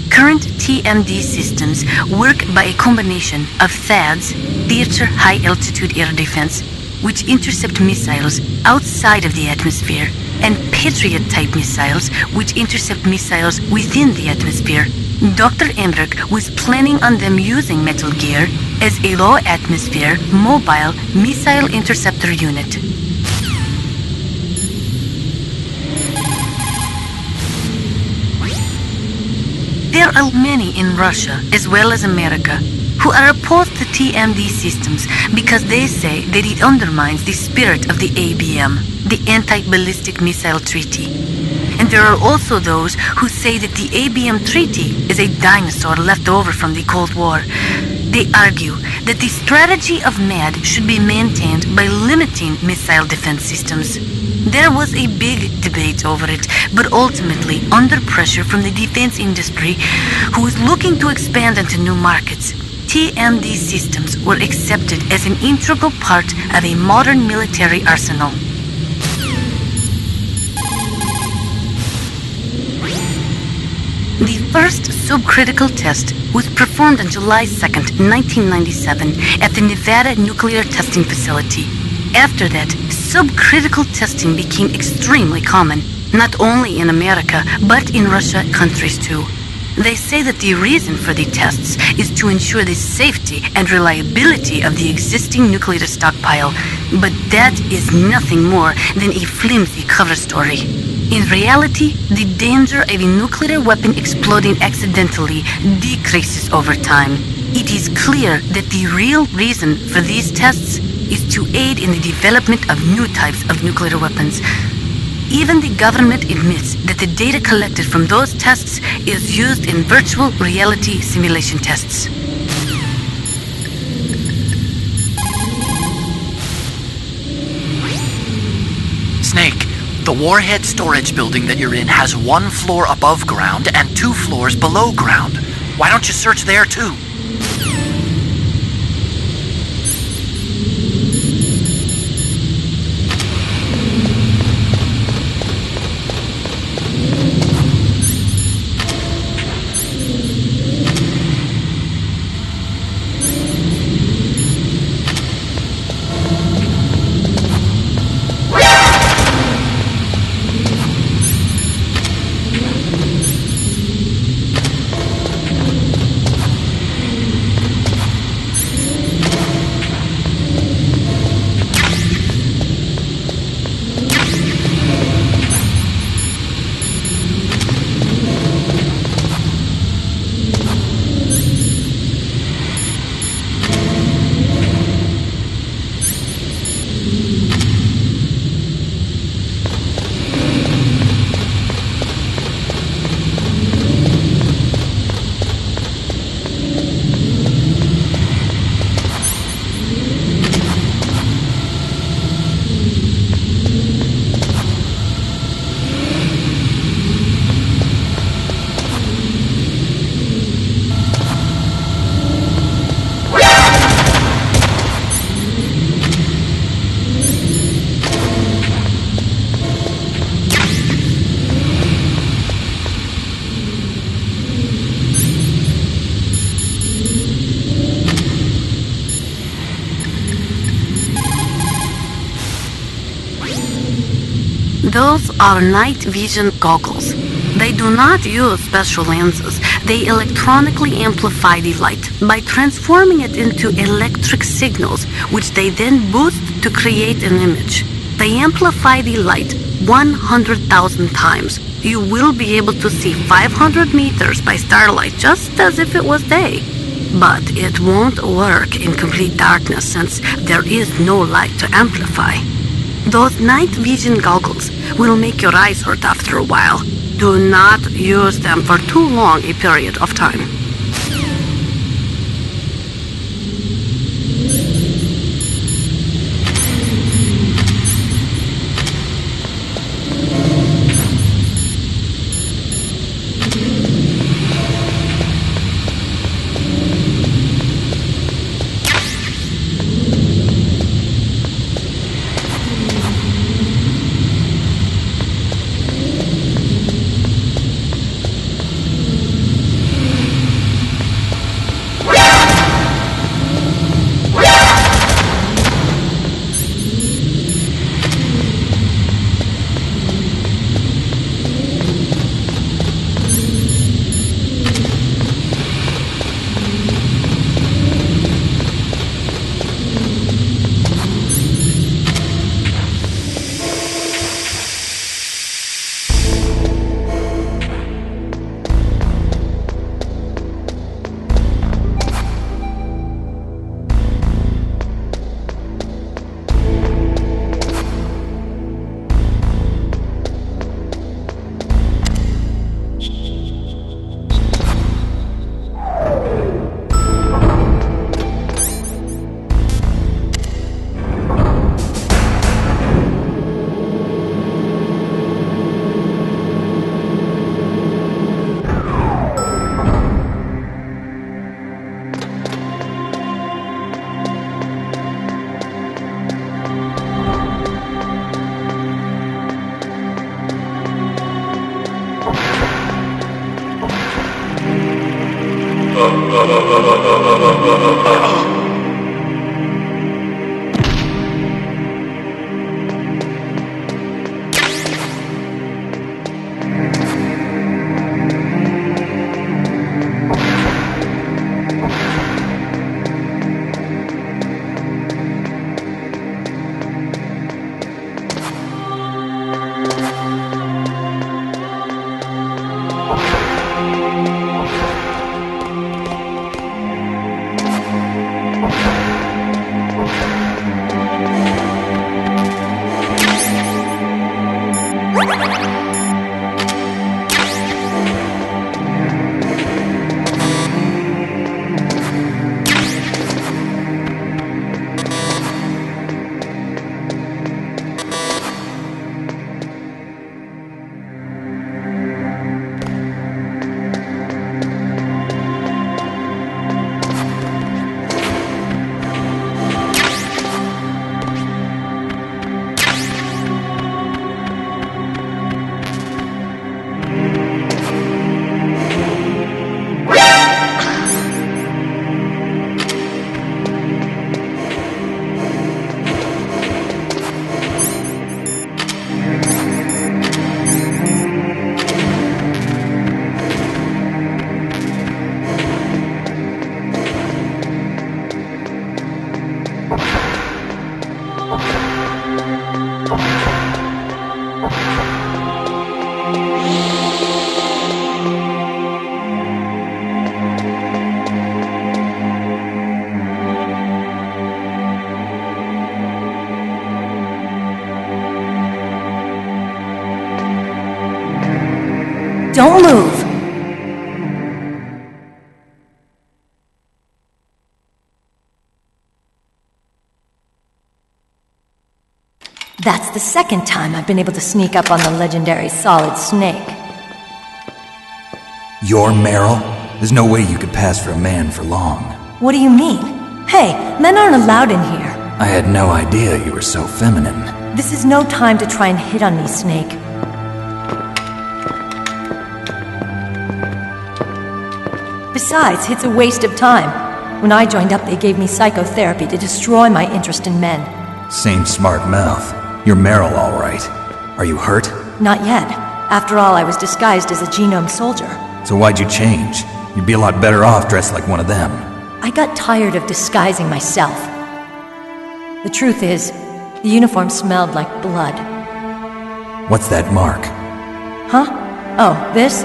Current TMD systems work by a combination of THAADs, Theater High Altitude Air Defense, which intercept missiles outside of the atmosphere, and Patriot-type missiles, which intercept missiles within the atmosphere. Dr. Emmerich was planning on them using Metal Gear as a low-atmosphere, mobile missile interceptor unit. There are many in Russia, as well as America, who are opposed to TMD systems because they say that it undermines the spirit of the ABM, the Anti-Ballistic Missile Treaty. And there are also those who say that the ABM Treaty is a dinosaur left over from the Cold War. They argue that the strategy of MAD should be maintained by limiting missile defense systems. There was a big debate over it, but ultimately, under pressure from the defense industry, who was looking to expand into new markets, TMD systems were accepted as an integral part of a modern military arsenal. first subcritical test was performed on July 2nd, 1997 at the Nevada Nuclear Testing Facility. After that, subcritical testing became extremely common, not only in America, but in Russia countries too. They say that the reason for the tests is to ensure the safety and reliability of the existing nuclear stockpile, but that is nothing more than a flimsy cover story. In reality, the danger of a nuclear weapon exploding accidentally decreases over time. It is clear that the real reason for these tests is to aid in the development of new types of nuclear weapons. Even the government admits that the data collected from those tests is used in virtual reality simulation tests. Snake, the warhead storage building that you're in has 1 floor above ground and 2 floors below ground. Why don't you search there too? Those are night vision goggles. They do not use special lenses. They electronically amplify the light by transforming it into electric signals, which they then boost to create an image. They amplify the light 100,000 times. You will be able to see 500 meters by starlight, just as if it was day. But it won't work in complete darkness since there is no light to amplify. Those night vision goggles will make your eyes hurt after a while. Do not use them for too long a period of time. Don't move! That's the second time I've been able to sneak up on the legendary Solid Snake. You're Meryl? There's no way you could pass for a man for long. What do you mean? Hey, men aren't allowed in here. I had no idea you were so feminine. This is no time to try and hit on me, Snake. Besides, it's a waste of time. When I joined up, they gave me psychotherapy to destroy my interest in men. Same smart mouth. You're Meryl, all right. Are you hurt? Not yet. After all, I was disguised as a genome soldier. So why'd you change? You'd be a lot better off dressed like one of them. I got tired of disguising myself. The truth is, the uniform smelled like blood. What's that mark? Huh? Oh, this?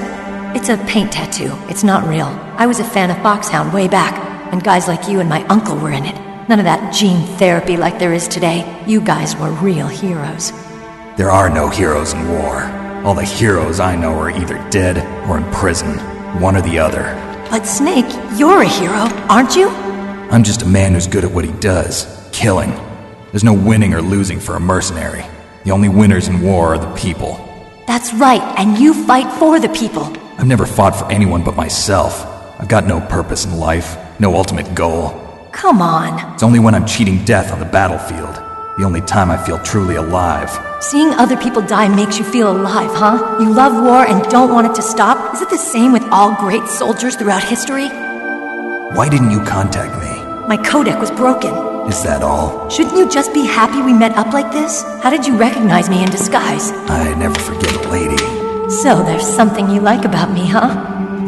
It's a paint tattoo. It's not real. I was a fan of Foxhound way back, and guys like you and my uncle were in it. None of that gene therapy like there is today. You guys were real heroes. There are no heroes in war. All the heroes I know are either dead or in prison. One or the other. But Snake, you're a hero, aren't you? I'm just a man who's good at what he does. Killing. There's no winning or losing for a mercenary. The only winners in war are the people. That's right, and you fight for the people. I've never fought for anyone but myself. I've got no purpose in life, no ultimate goal. Come on. It's only when I'm cheating death on the battlefield. The only time I feel truly alive. Seeing other people die makes you feel alive, huh? You love war and don't want it to stop? Is it the same with all great soldiers throughout history? Why didn't you contact me? My codec was broken. Is that all? Shouldn't you just be happy we met up like this? How did you recognize me in disguise? I never forget a lady. So there's something you like about me, huh?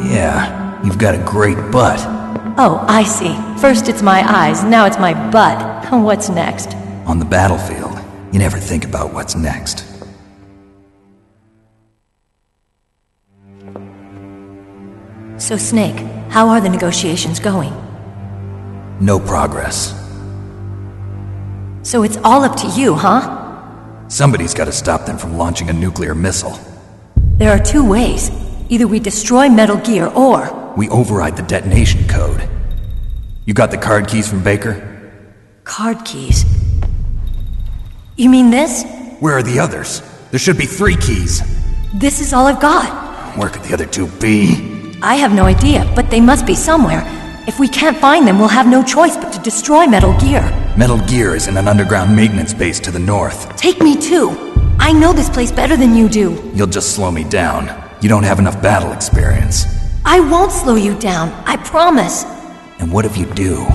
Yeah, you've got a great butt. Oh, I see. First it's my eyes, now it's my butt. What's next? On the battlefield, you never think about what's next. So, Snake, how are the negotiations going? No progress. So it's all up to you, huh? Somebody's got to stop them from launching a nuclear missile. There are two ways. Either we destroy Metal Gear, or... we override the detonation code. You got the card keys from Baker? Card keys? You mean this? Where are the others? There should be 3 keys. This is all I've got. Where could the other 2 be? I have no idea, but they must be somewhere. If we can't find them, we'll have no choice but to destroy Metal Gear. Metal Gear is in an underground maintenance base to the north. Take me too. I know this place better than you do. You'll just slow me down. You don't have enough battle experience. I won't slow you down, I promise. And what if you do?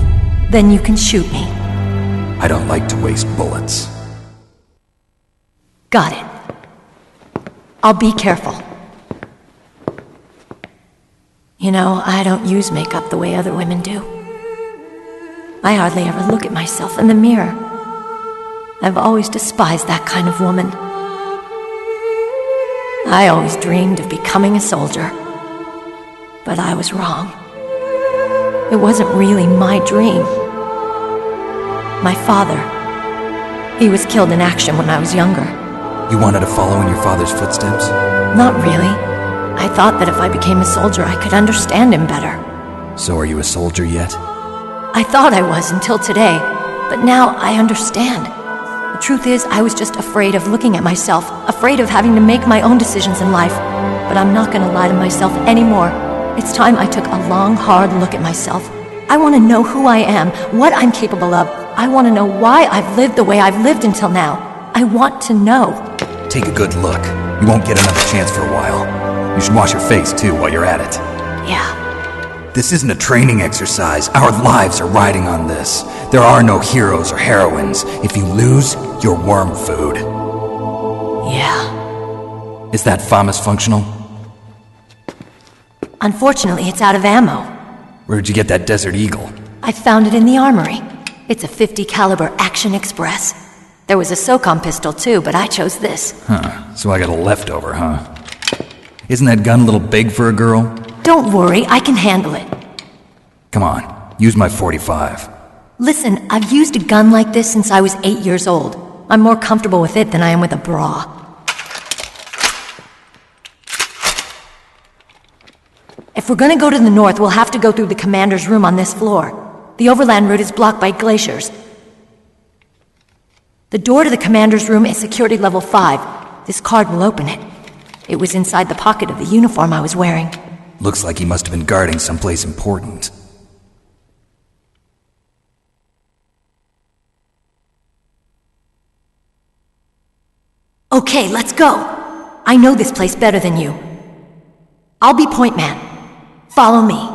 Then you can shoot me. I don't like to waste bullets. Got it. I'll be careful. You know, I don't use makeup the way other women do. I hardly ever look at myself in the mirror. I've always despised that kind of woman. I always dreamed of becoming a soldier. But I was wrong. It wasn't really my dream. My father, he was killed in action when I was younger. You wanted to follow in your father's footsteps? Not really. I thought that if I became a soldier, I could understand him better. So are you a soldier yet? I thought I was until today, but now I understand. The truth is, I was just afraid of looking at myself, afraid of having to make my own decisions in life. But I'm not gonna lie to myself anymore. It's time I took a long, hard look at myself. I want to know who I am, what I'm capable of. I want to know why I've lived the way I've lived until now. I want to know. Take a good look. You won't get another chance for a while. You should wash your face, too, while you're at it. Yeah. This isn't a training exercise. Our lives are riding on this. There are no heroes or heroines. If you lose, you're worm food. Yeah. Is that FAMAS functional? Unfortunately, it's out of ammo. Where'd you get that Desert Eagle? I found it in the armory. It's a .50 caliber Action Express. There was a SOCOM pistol too, but I chose this. Huh, so I got a leftover, huh? Isn't that gun a little big for a girl? Don't worry, I can handle it. Come on, use my .45. Listen, I've used a gun like this since I was 8 years old. I'm more comfortable with it than I am with a bra. If we're gonna go to the north, we'll have to go through the commander's room on this floor. The overland route is blocked by glaciers. The door to the commander's room is security level 5. This card will open it. It was inside the pocket of the uniform I was wearing. Looks like he must have been guarding someplace important. Okay, let's go. I know this place better than you. I'll be point man. Follow me.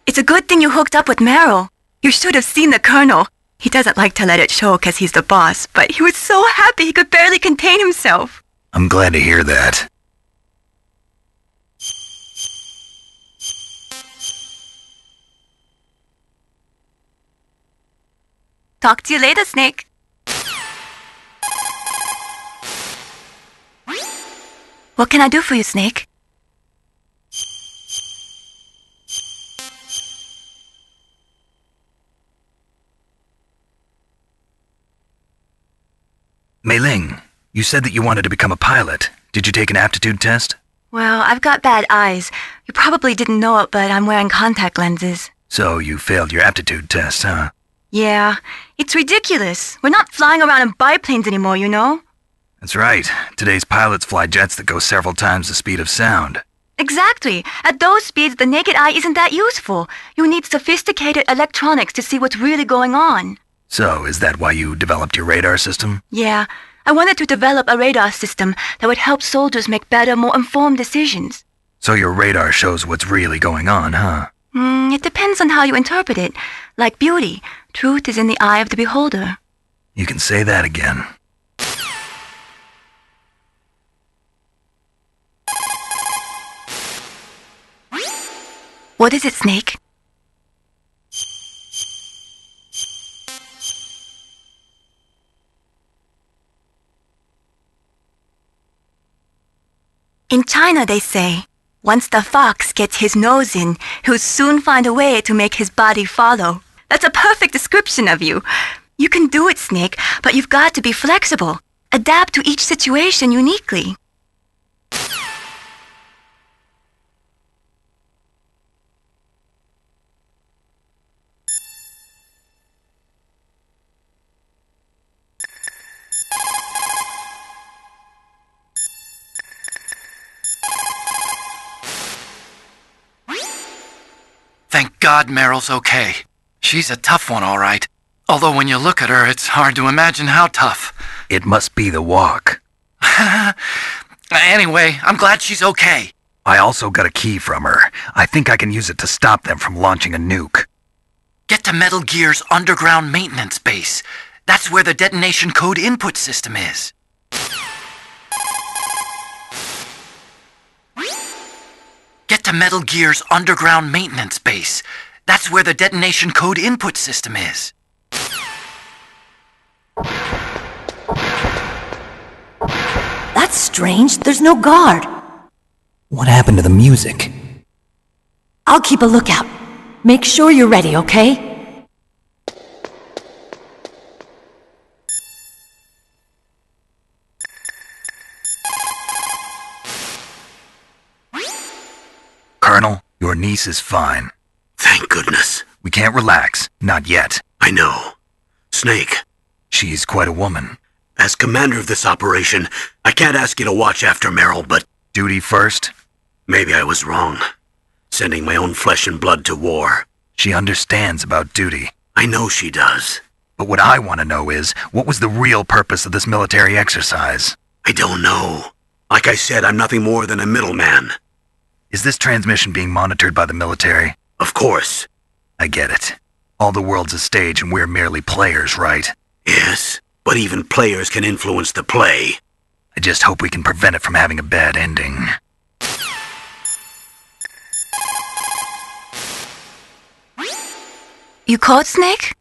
It's a good thing you hooked up with Meryl. You should have seen the Colonel. He doesn't like to let it show because he's the boss, but he was so happy he could barely contain himself. I'm glad to hear that. Talk to you later, Snake. What can I do for you, Snake? Mei Ling, you said that you wanted to become a pilot. Did you take an aptitude test? Well, I've got bad eyes. You probably didn't know it, but I'm wearing contact lenses. So you failed your aptitude test, huh? Yeah, it's ridiculous. We're not flying around in biplanes anymore, you know? That's right. Today's pilots fly jets that go several times the speed of sound. Exactly. At those speeds, the naked eye isn't that useful. You need sophisticated electronics to see what's really going on. So, is that why you developed your radar system? Yeah, I wanted to develop a radar system that would help soldiers make better, more informed decisions. So your radar shows what's really going on, huh? It depends on how you interpret it. Like beauty, truth is in the eye of the beholder. You can say that again. What is it, Snake? In China, they say, once the fox gets his nose in, he'll soon find a way to make his body follow. That's a perfect description of you. You can do it, Snake, but you've got to be flexible. Adapt to each situation uniquely. Thank God Meryl's okay. She's a tough one, all right. Although when you look at her, it's hard to imagine how tough. It must be the walk. Anyway, I'm glad she's okay. I also got a key from her. I think I can use it to stop them from launching a nuke. Get to Metal Gear's underground maintenance base. That's where the detonation code input system is. Get to Metal Gear's underground maintenance base. That's where the detonation code input system is. That's strange. There's no guard. What happened to the music? I'll keep a lookout. Make sure you're ready, okay? Colonel, your niece is fine. Thank goodness. We can't relax. Not yet. I know. Snake, She's quite a woman. as commander of this operation, I can't ask you to watch after Meryl, but Duty first? maybe I was wrong. Sending my own flesh and blood to war. She understands about duty. I know she does. But what I want to know is, what was the real purpose of this military exercise? I don't know. Like I said, I'm nothing more than a middleman. Is this transmission being monitored by the military? Of course. I get it. All the world's a stage and we're merely players, right? Yes, but even players can influence the play. I just hope we can prevent it from having a bad ending. You caught Snake?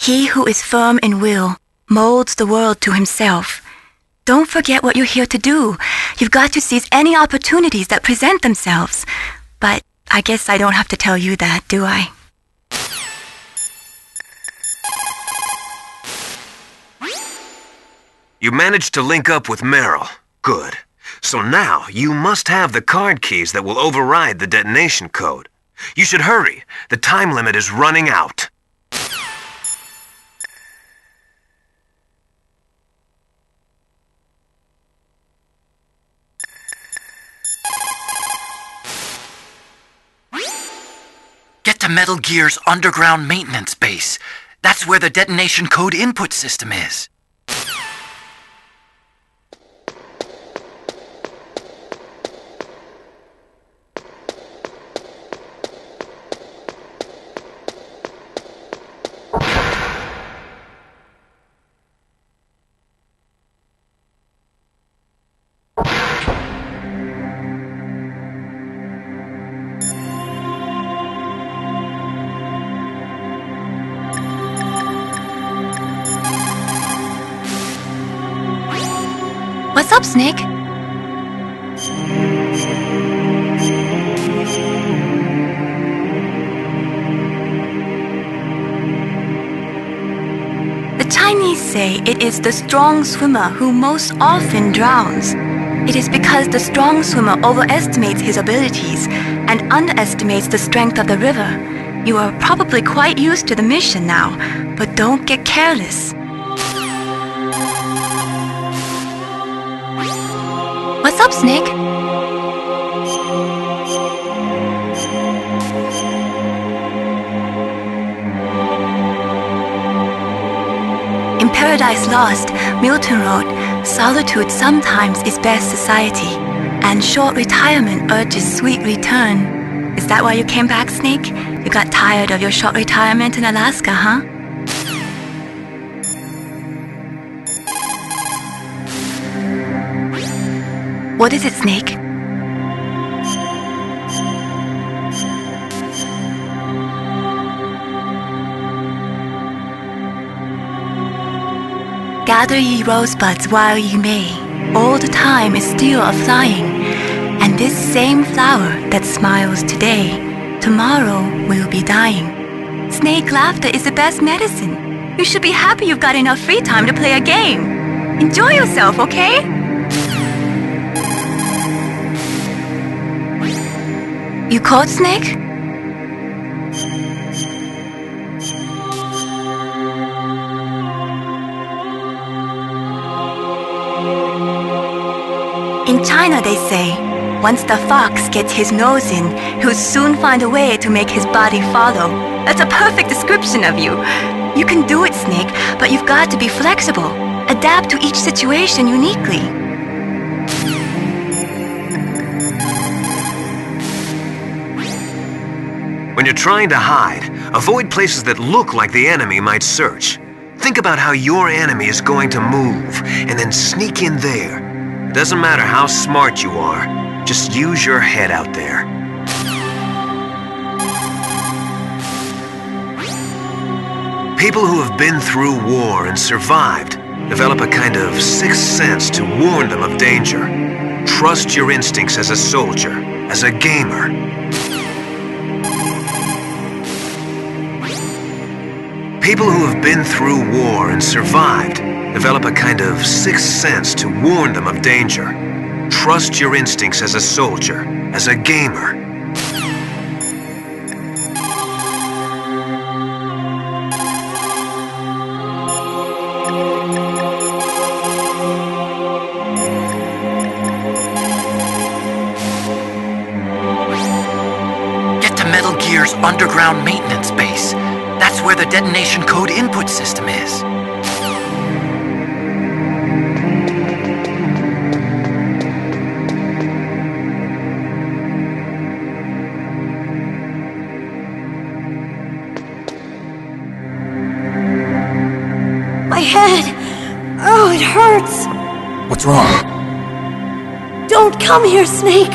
He who is firm in will molds the world to himself. Don't forget what you're here to do. You've got to seize any opportunities that present themselves. But I guess I don't have to tell you that, do I? You managed to link up with Meryl. Good. So now, you must have the card keys that will override the detonation code. You should hurry. The time limit is running out. Get to Metal Gear's underground maintenance base. That's where the detonation code input system is. What's up, Snake? The Chinese say it is the strong swimmer who most often drowns. It is because the strong swimmer overestimates his abilities and underestimates the strength of the river. You are probably quite used to the mission now, but don't get careless. What's up, Snake? In Paradise Lost, Mutant wrote, "Solitude sometimes is best society, and short retirement urges sweet return." Is that why you came back, Snake? You got tired of your short retirement in Alaska, huh? What is it, Snake? Gather ye rosebuds while ye may. Old time is still a-flying, and this same flower that smiles today, tomorrow will be dying. Snake laughter is the best medicine. You should be happy you've got enough free time to play a game. Enjoy yourself, okay? You caught, Snake? In China, they say, once the fox gets his nose in, he'll soon find a way to make his body follow. That's a perfect description of you. You can do it, Snake, but you've got to be flexible. Adapt to each situation uniquely. When you're trying to hide, avoid places that look like the enemy might search. Think about how your enemy is going to move, and then sneak in there. It doesn't matter how smart you are, just use your head out there. People who have been through war and survived develop a kind of sixth sense to warn them of danger. Trust your instincts as a soldier, as a gamer. People who have been through war and survived develop a kind of sixth sense to warn them of danger. Trust your instincts as a soldier, as a gamer. Get to Metal Gear's underground maintenance base. That's where the detonation code input system is. My head! Oh, it hurts! What's wrong? Don't come here, Snake!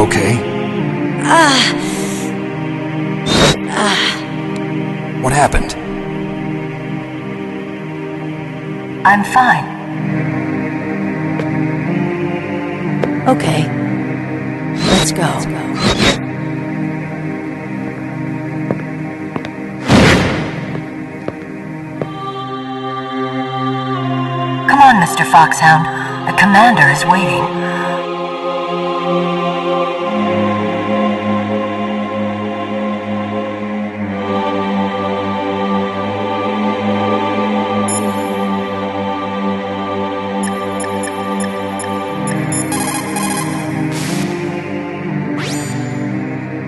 okay? What happened? I'm fine. Okay. Let's go. Come on, Mr. Foxhound. The commander is waiting.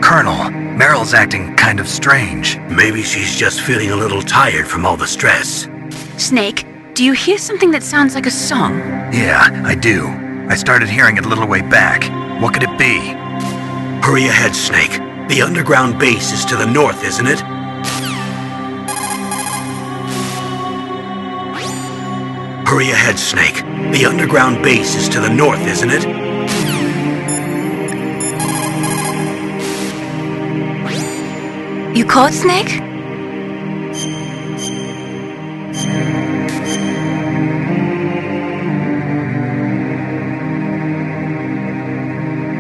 Colonel, Meryl's acting kind of strange. Maybe she's just feeling a little tired from all the stress. Snake, do you hear something that sounds like a song? Yeah, I do. I started hearing it a little way back. What could it be? Hurry ahead, Snake. The underground base is to the north, isn't it? Hurry ahead, Snake. The underground base is to the north, isn't it? You called, Snake?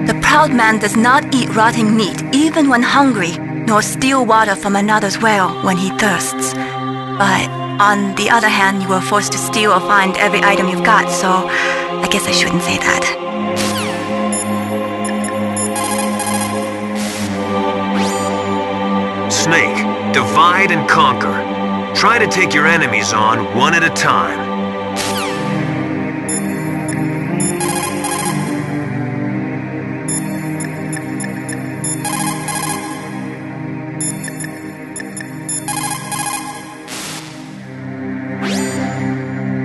The proud man does not eat rotting meat even when hungry, nor steal water from another's well when he thirsts. But on the other hand, you were forced to steal or find every item you've got, so I guess I shouldn't say that. Snake, divide and conquer. Try to take your enemies on one at a time.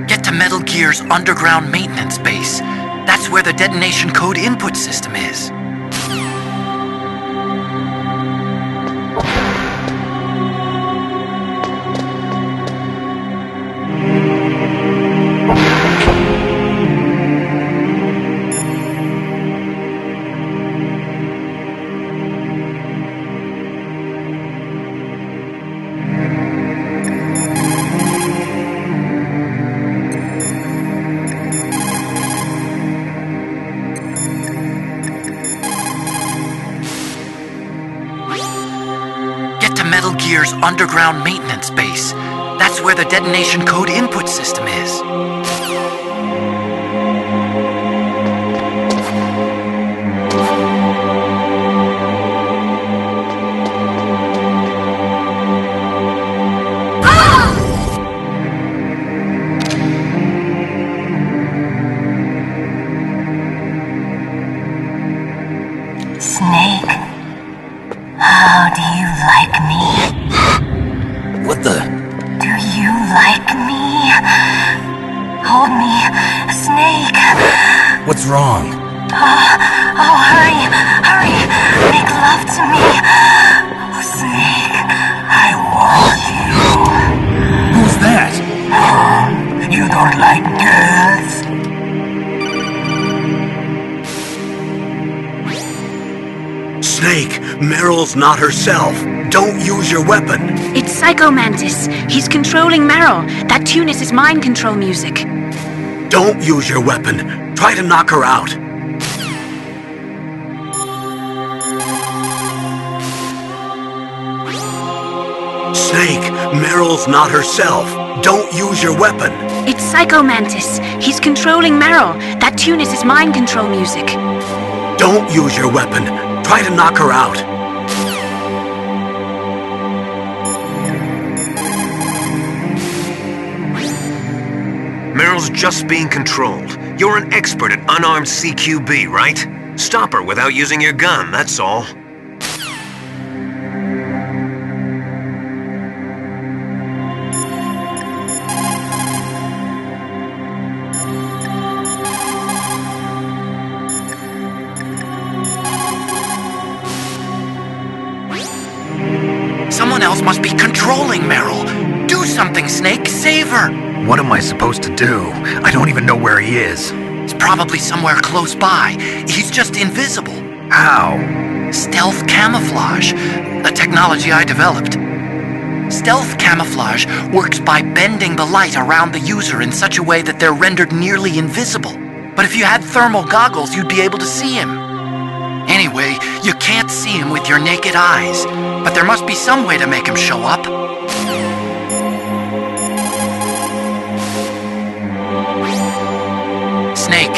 Get to Metal Gear's underground maintenance base. That's where the detonation code input system is. Metal Gear's underground maintenance base. That's where the detonation code input system is. Snake, how do you like me? What the? Do you like me? Hold me, Snake. What's wrong? Oh, hurry, hurry. Make love to me. Oh, Snake, I want you. Who's that? You don't like girls? Snake, Meryl's not herself. Don't use your weapon. It's Psycho Mantis. He's controlling Meryl. That tune is his mind control music. Don't use your weapon. Try to knock her out. Snake, Meryl's not herself. Don't use your weapon. It's Psycho Mantis. He's controlling Meryl. That tune is his mind control music. Don't use your weapon. Try to knock her out. Meryl's just being controlled. You're an expert at unarmed CQB, right? Stop her without using your gun, that's all. Someone else must be controlling Meryl. Do something, Snake. Save her. What am I supposed to do? I don't even know where he is. He's probably somewhere close by. He's just invisible. How? Stealth camouflage, a technology I developed. Stealth camouflage works by bending the light around the user in such a way that they're rendered nearly invisible. But if you had thermal goggles, you'd be able to see him. Anyway, you can't see him with your naked eyes, but there must be some way to make him show up. Snake,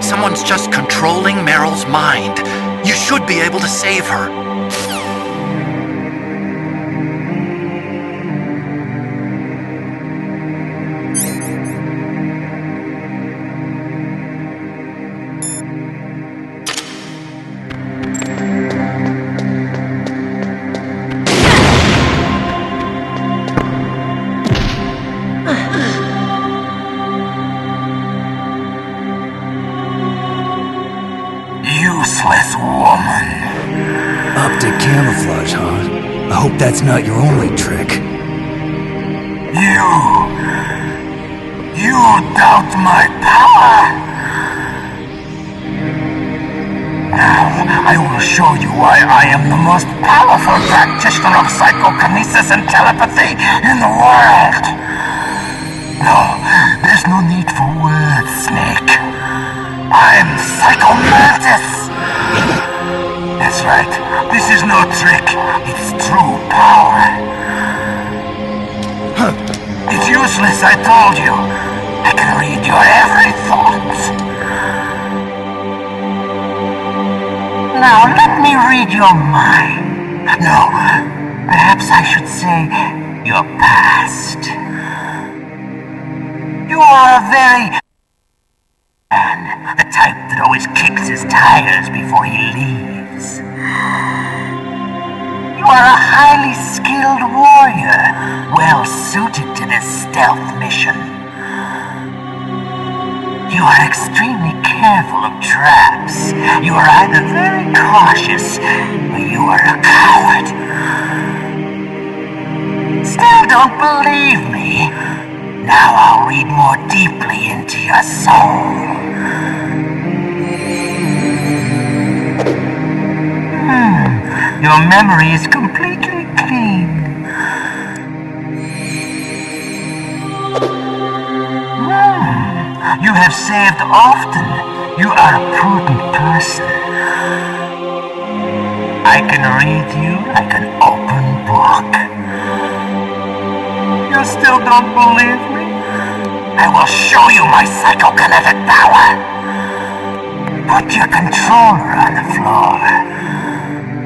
someone's just controlling Meryl's mind. You should be able to save her. Useless woman. Optic camouflage, huh? I hope that's not your only trick. You doubt my power? Now, I will show you why I am the most powerful practitioner of psychokinesis and telepathy in the world. No, there's no need for words, Snake. I'm Psychomantis! That's right. This is no trick. It's true power. It's useless, I told you. I can read your every thought. Now, let me read your mind. No, perhaps I should say your past. You are a very... the type that always kicks his tires before he leaves. You are a highly skilled warrior, well suited to this stealth mission. You are extremely careful of traps. You are either very cautious, or you are a coward. Still don't believe me? Now I'll read more deeply into your soul. Your memory is completely clean. You have saved often. You are a prudent person. I can read you like an open book. You still don't believe me? I will show you my psychokinetic power. Put your controller on the floor.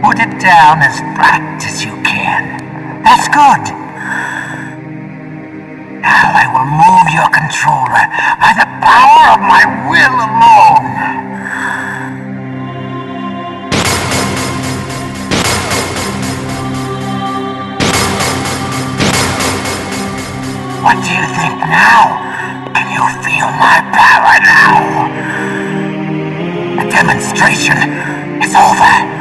Put it down as flat as you can. That's good. Now I will move your controller by the power of my will alone. What do you think now? Can you feel my power now? The demonstration is over.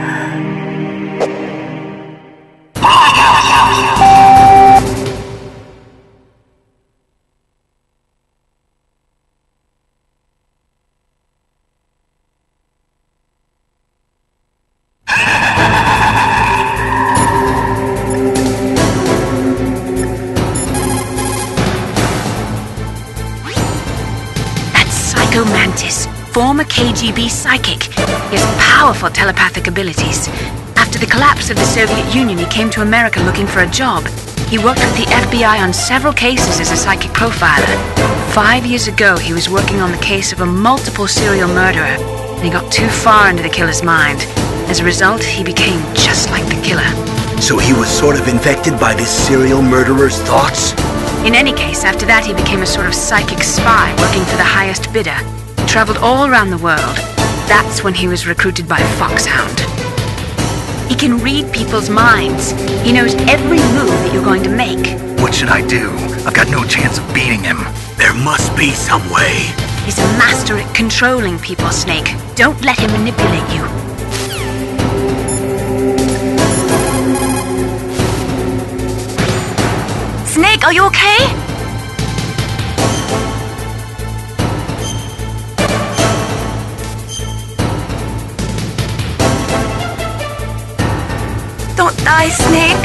Mantis, former KGB psychic. He has powerful telepathic abilities. After the collapse of the Soviet Union, he came to America looking for a job. He worked with the FBI on several cases as a psychic profiler. 5 years ago, he was working on the case of a multiple serial murderer, and he got too far into the killer's mind. As a result, he became just like the killer. So he was sort of infected by this serial murderer's thoughts? In any case, after that he became a sort of psychic spy working for the highest bidder. He traveled all around the world. That's when he was recruited by Foxhound. He can read people's minds. He knows every move that you're going to make. What should I do? I've got no chance of beating him. There must be some way. He's a master at controlling people, Snake. Don't let him manipulate you. Snake, are you okay? Don't die, Snake.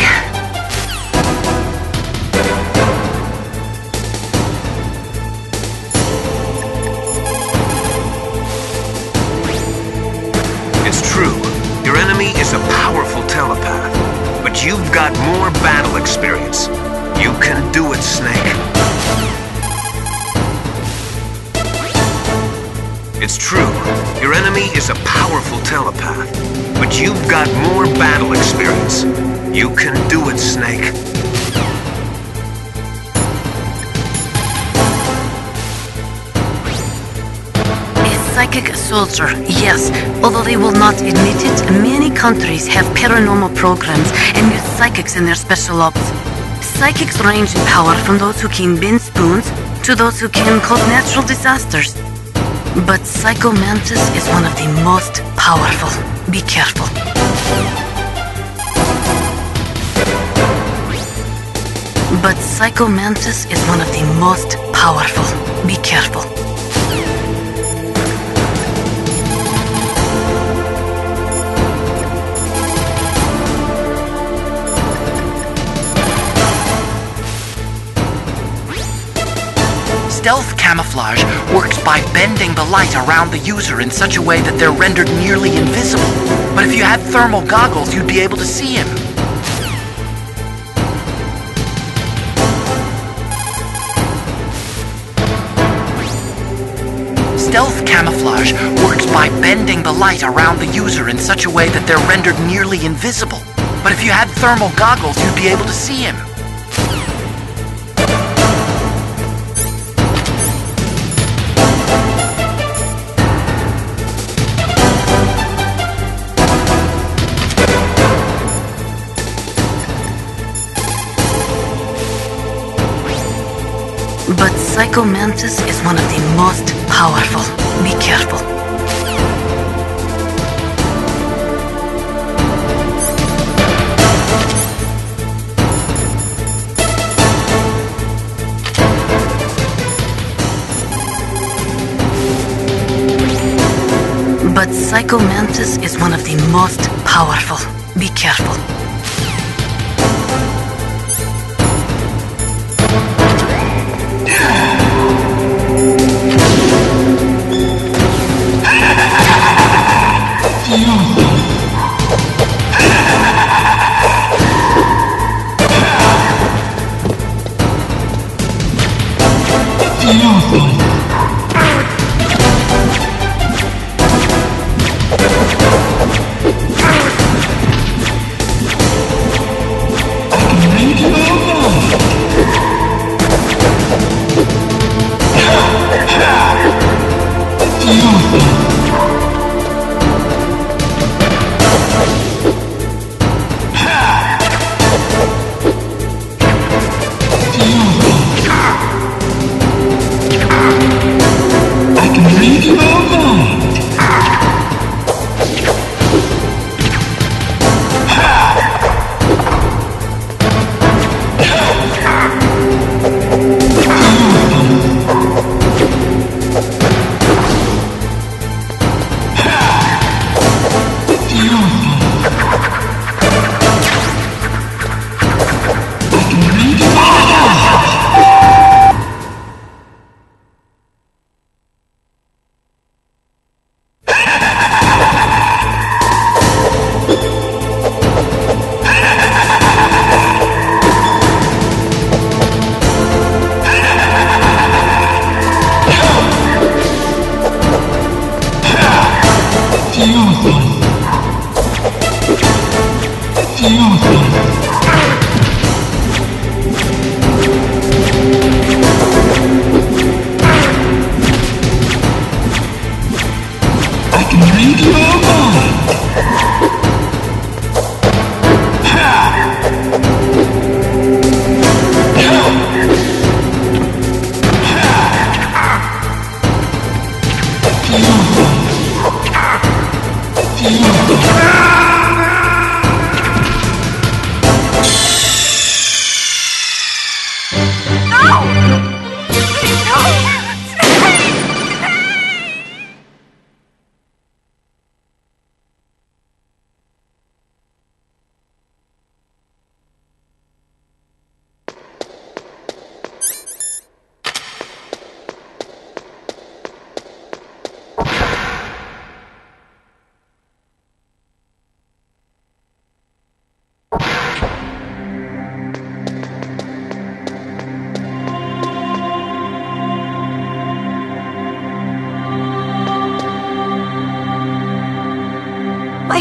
It's true. Your enemy is a powerful telepath. But you've got more battle experience. You can do it, Snake. It's true. Your enemy is a powerful telepath. But you've got more battle experience. You can do it, Snake. Psychic soldier, yes. Although they will not admit it, many countries have paranormal programs and use psychics in their special ops. Psychics range in power from those who can bend spoons to those who can cause natural disasters. But Psycho Mantis is one of the most powerful. Be careful. But Psycho Mantis is one of the most powerful. Be careful. Stealth camouflage works by bending the light around the user in such a way that they're rendered nearly invisible. But if you had thermal goggles, you'd be able to see him. Stealth camouflage works by bending the light around the user in such a way that they're rendered nearly invisible. But if you had thermal goggles, you'd be able to see him. But Psycho Mantis is one of the most powerful. Be careful. But Psycho Mantis is one of the most powerful. Be careful.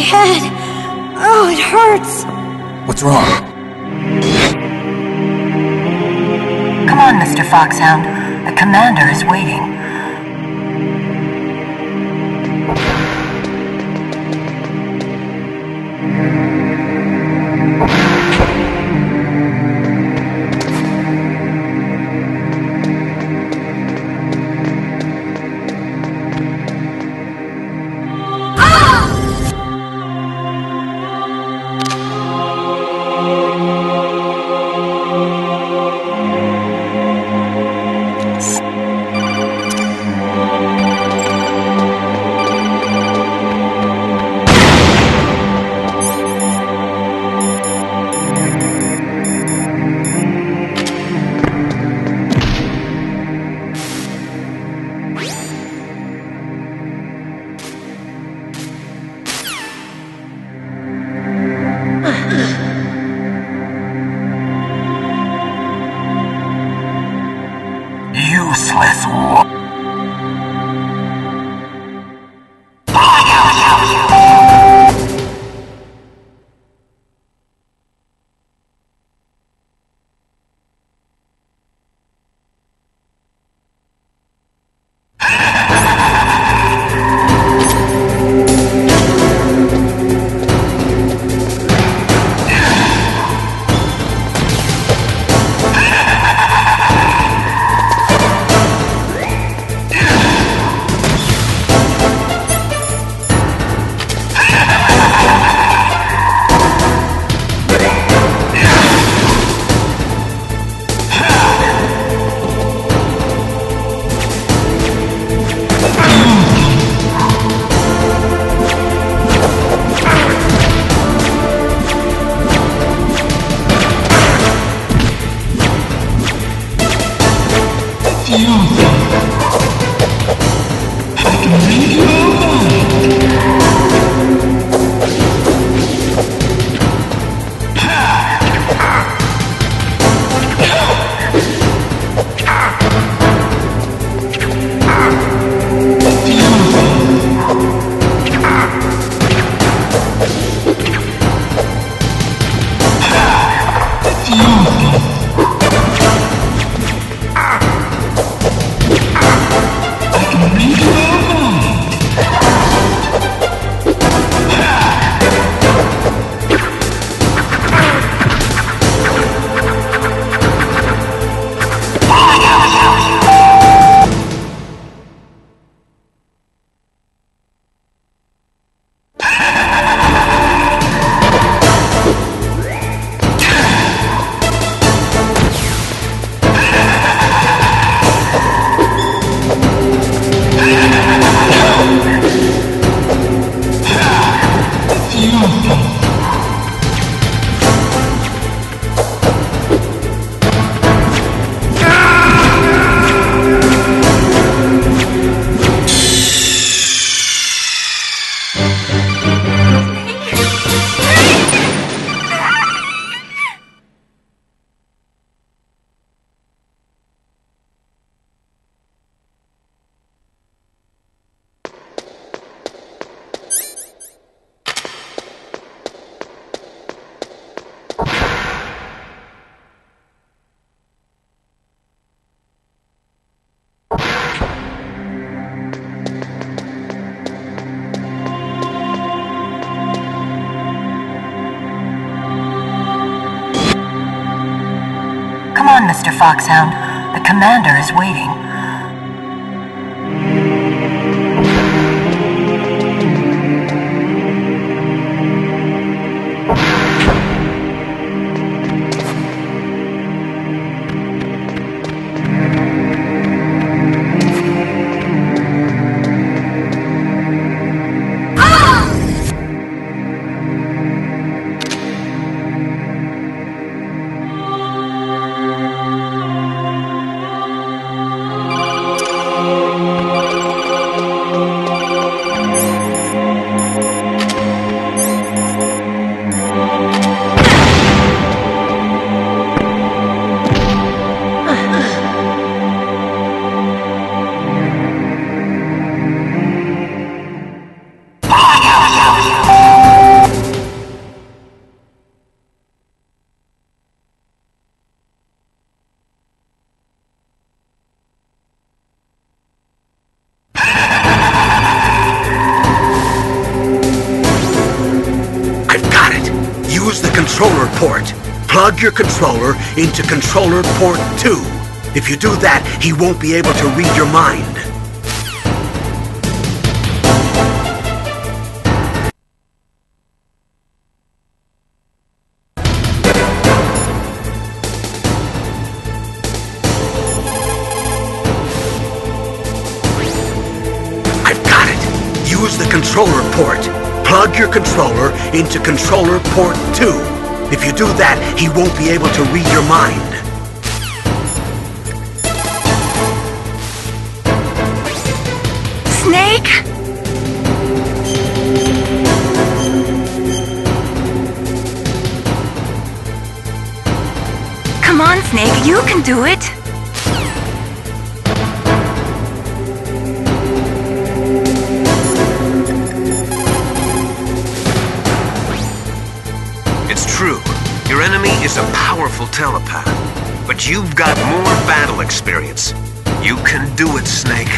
head. Oh, it hurts. What's wrong? Come on, Mr. Foxhound. The commander is waiting. Useless war. Come on, Mr. Foxhound. The commander is waiting. Plug your controller into controller port 2. If you do that, he won't be able to read your mind. I've got it! Use the controller port. Plug your controller into controller port 2. If you do that, he won't be able to read your mind. Snake? Come on, Snake, you can do it. It's true. Your enemy is a powerful telepath, but you've got more battle experience. You can do it, Snake.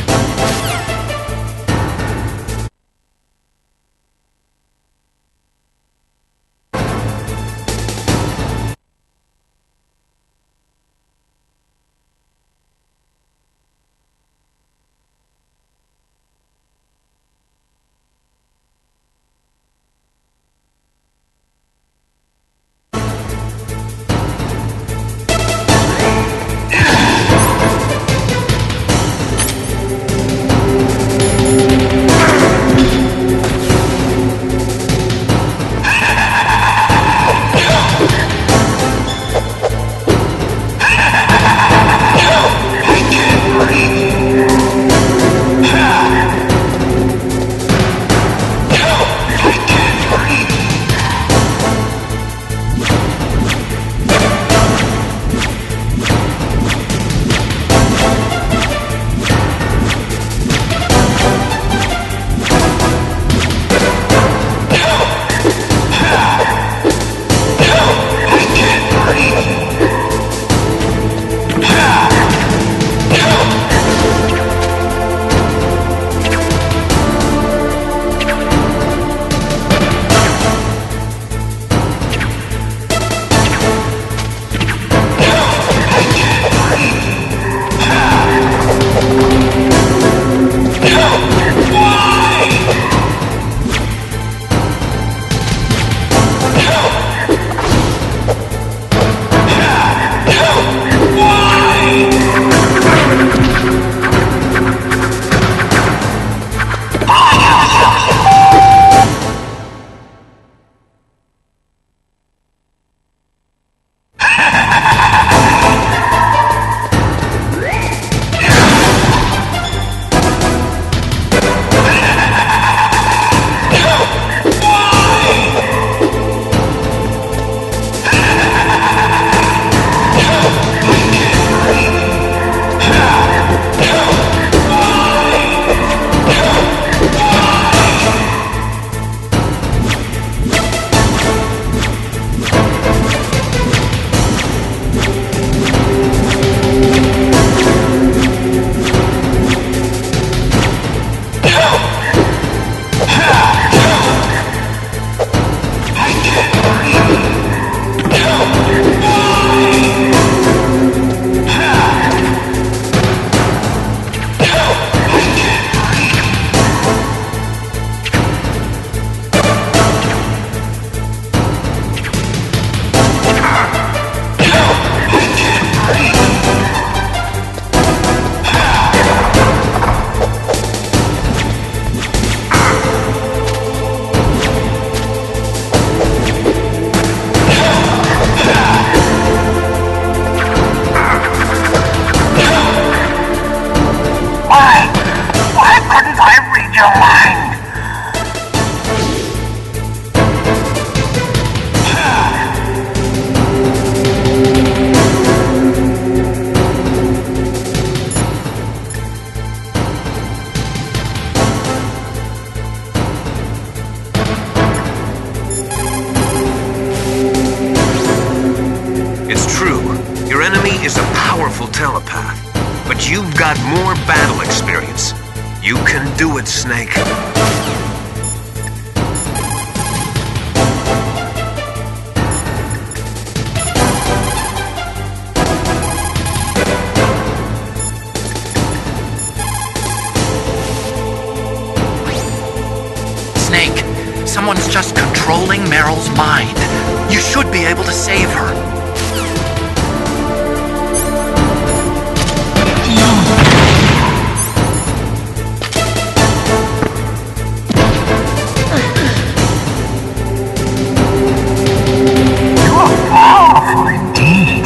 is a powerful telepath, but you've got more battle experience. You can do it, Snake. someone's just controlling Meryl's mind. You should be able to save her. Powerful indeed,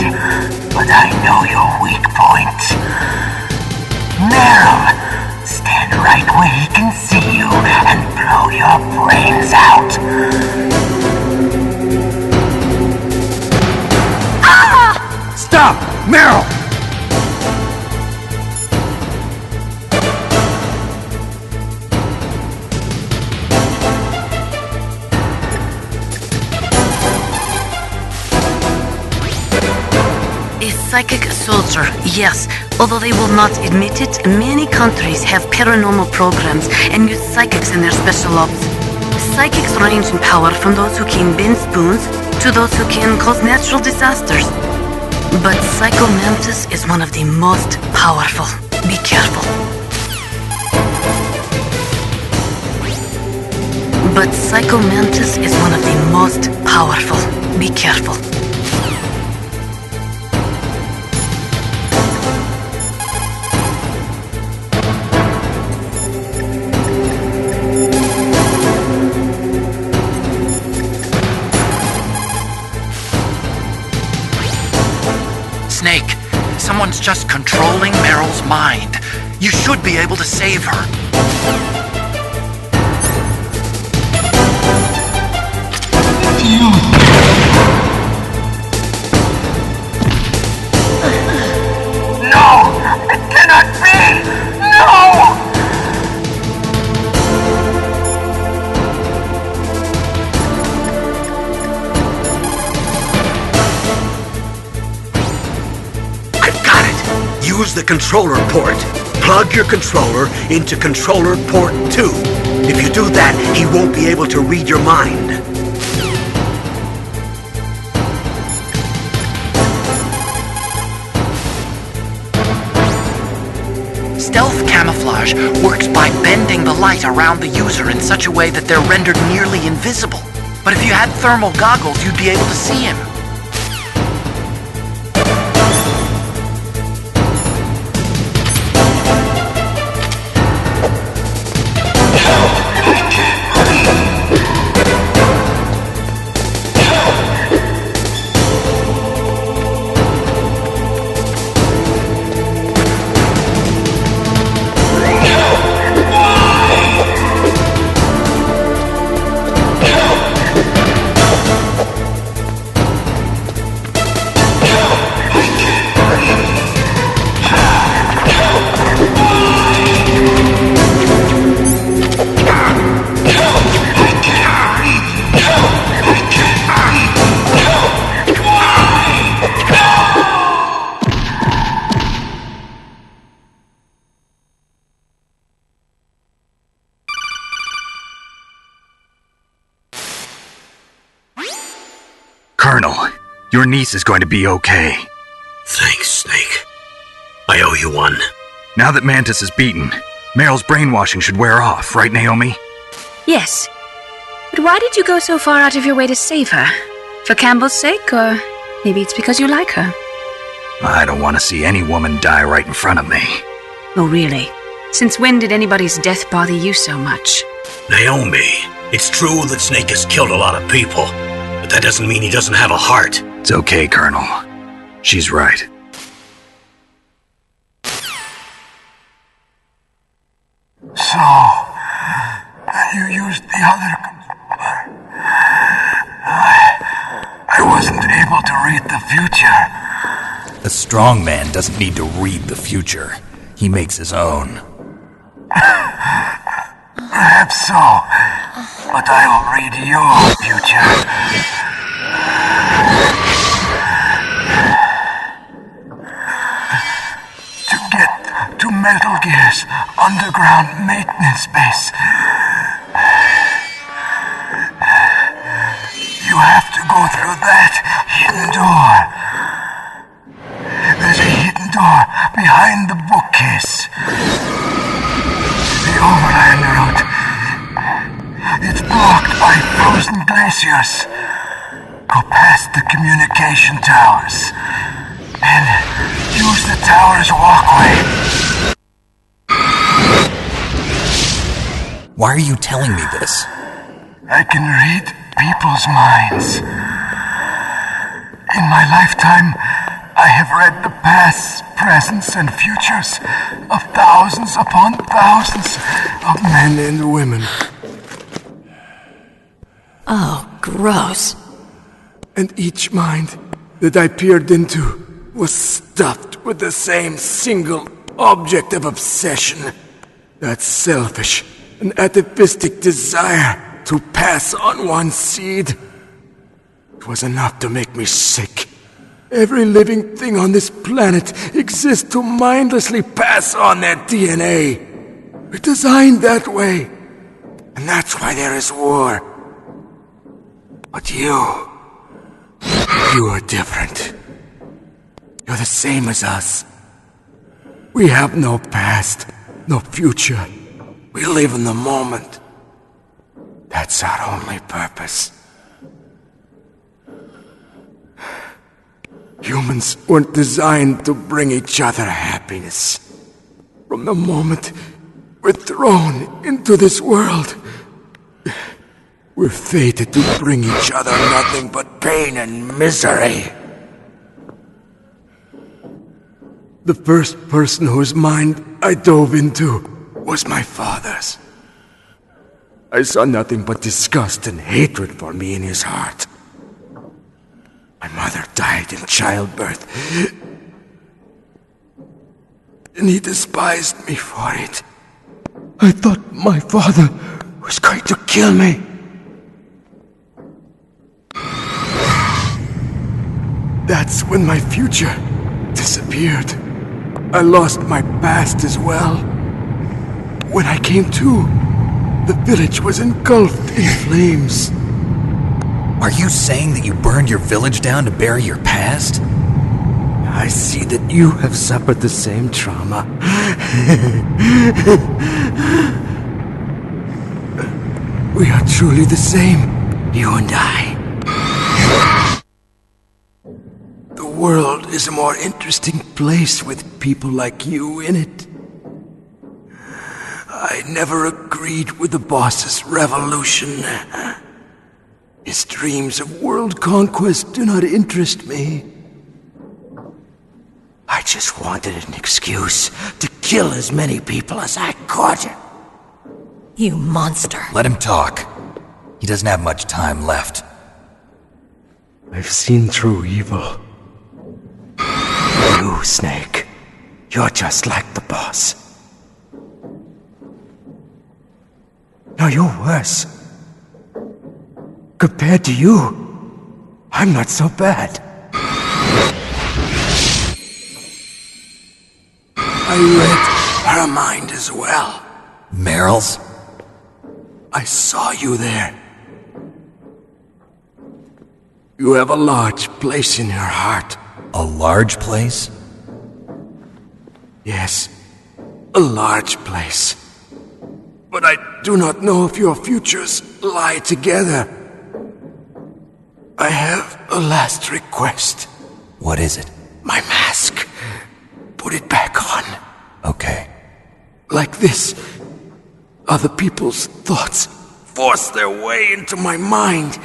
but I know your weak point. Meryl, stand right where he can see you and blow your brains out. Ah! Stop! Meryl! Psychic soldier, yes. Although they will not admit it, many countries have paranormal programs and use psychics in their special ops. Psychics range in power from those who can bend spoons to those who can cause natural disasters. But Psycho Mantis is one of the most powerful. Be careful. But Psycho Mantis is one of the most powerful. Be careful. Snake, someone's just controlling Meryl's mind. You should be able to save her. No! It cannot be! No! Use the controller port. Plug your controller into controller port 2. If you do that, he won't be able to read your mind. Stealth camouflage works by bending the light around the user in such a way that they're rendered nearly invisible. But if you had thermal goggles, you'd be able to see him. Colonel, your niece is going to be okay. Thanks, Snake. I owe you one. Now that Mantis is beaten, Meryl's brainwashing should wear off, right, Naomi? Yes. But why did you go so far out of your way to save her? For Campbell's sake, or maybe it's because you like her? I don't want to see any woman die right in front of me. Oh, really? Since when did anybody's death bother you so much? Naomi, it's true that Snake has killed a lot of people, but that doesn't mean he doesn't have a heart. It's okay, Colonel. She's right. So, you used the other controller. I wasn't able to read the future. A strong man doesn't need to read the future. He makes his own. Perhaps so, but I will read your future. To get to Metal Gear's underground maintenance base, you have to go through that hidden door. There's a hidden door behind the bookcase. The overland route. It's blocked by frozen glaciers. Go past the communication towers and use the tower's walkway. Why are you telling me this? I can read people's minds. In my lifetime, I have read the pasts, presents, and futures of thousands upon thousands of men and women. Oh, gross. And each mind that I peered into was stuffed with the same single object of obsession. That selfish and atavistic desire to pass on one's seed. It was enough to make me sick. Every living thing on this planet exists to mindlessly pass on their DNA. We're designed that way. And that's why there is war. But you are different. You're the same as us. We have no past, no future. We live in the moment. That's our only purpose. Humans weren't designed to bring each other happiness. From the moment we're thrown into this world, we're fated to bring each other nothing but pain and misery. The first person whose mind I dove into was my father's. I saw nothing but disgust and hatred for me in his heart. My mother died in childbirth, and he despised me for it. I thought my father was going to kill me. That's when my future disappeared. I lost my past as well. When I came to, the village was engulfed in flames. Are you saying that you burned your village down to bury your past? I see that you have suffered the same trauma. We are truly the same, you and I. The world is a more interesting place with people like you in it. I never agreed with the boss's revolution. His dreams of world conquest do not interest me. I just wanted an excuse to kill as many people as I could. You monster. Let him talk. He doesn't have much time left. I've seen true evil. You, Snake, you're just like the boss. No, you're worse. Compared to you, I'm not so bad. I read her mind as well. Meryl's? I saw you there. You have a large place in her heart. A large place? Yes, a large place. But I do not know if your futures lie together. I have a last request. What is it? My mask. Put it back on. Okay. Like this, other people's thoughts force their way into my mind.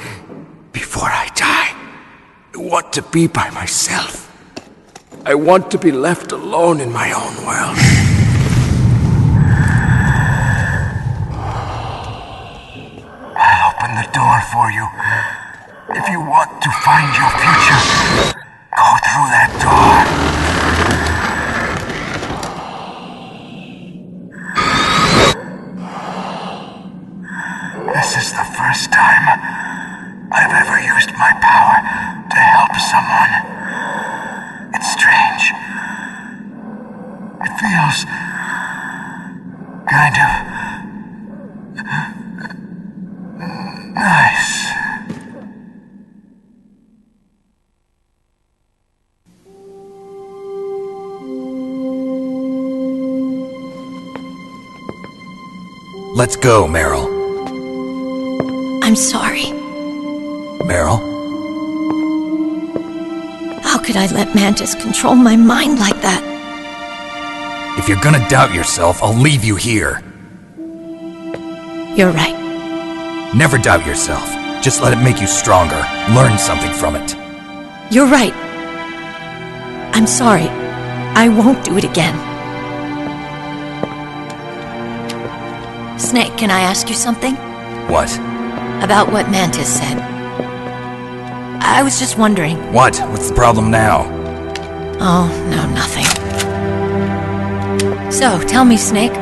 Before I die, I want to be by myself. I want to be left alone in my own world. I'll open the door for you. If you want to find your future, go through that door. This is the first time I've ever used my power to help someone. It's strange. It feels kind of nice. Let's go, Meryl. I'm sorry. Meryl? How could I let Mantis control my mind like that? If you're gonna doubt yourself, I'll leave you here. You're right. Never doubt yourself. Just let it make you stronger. Learn something from it. You're right. I'm sorry. I won't do it again. Snake, can I ask you something? What? About what Mantis said. I was just wondering. What? What's the problem now? Oh, no, nothing. So, tell me, Snake.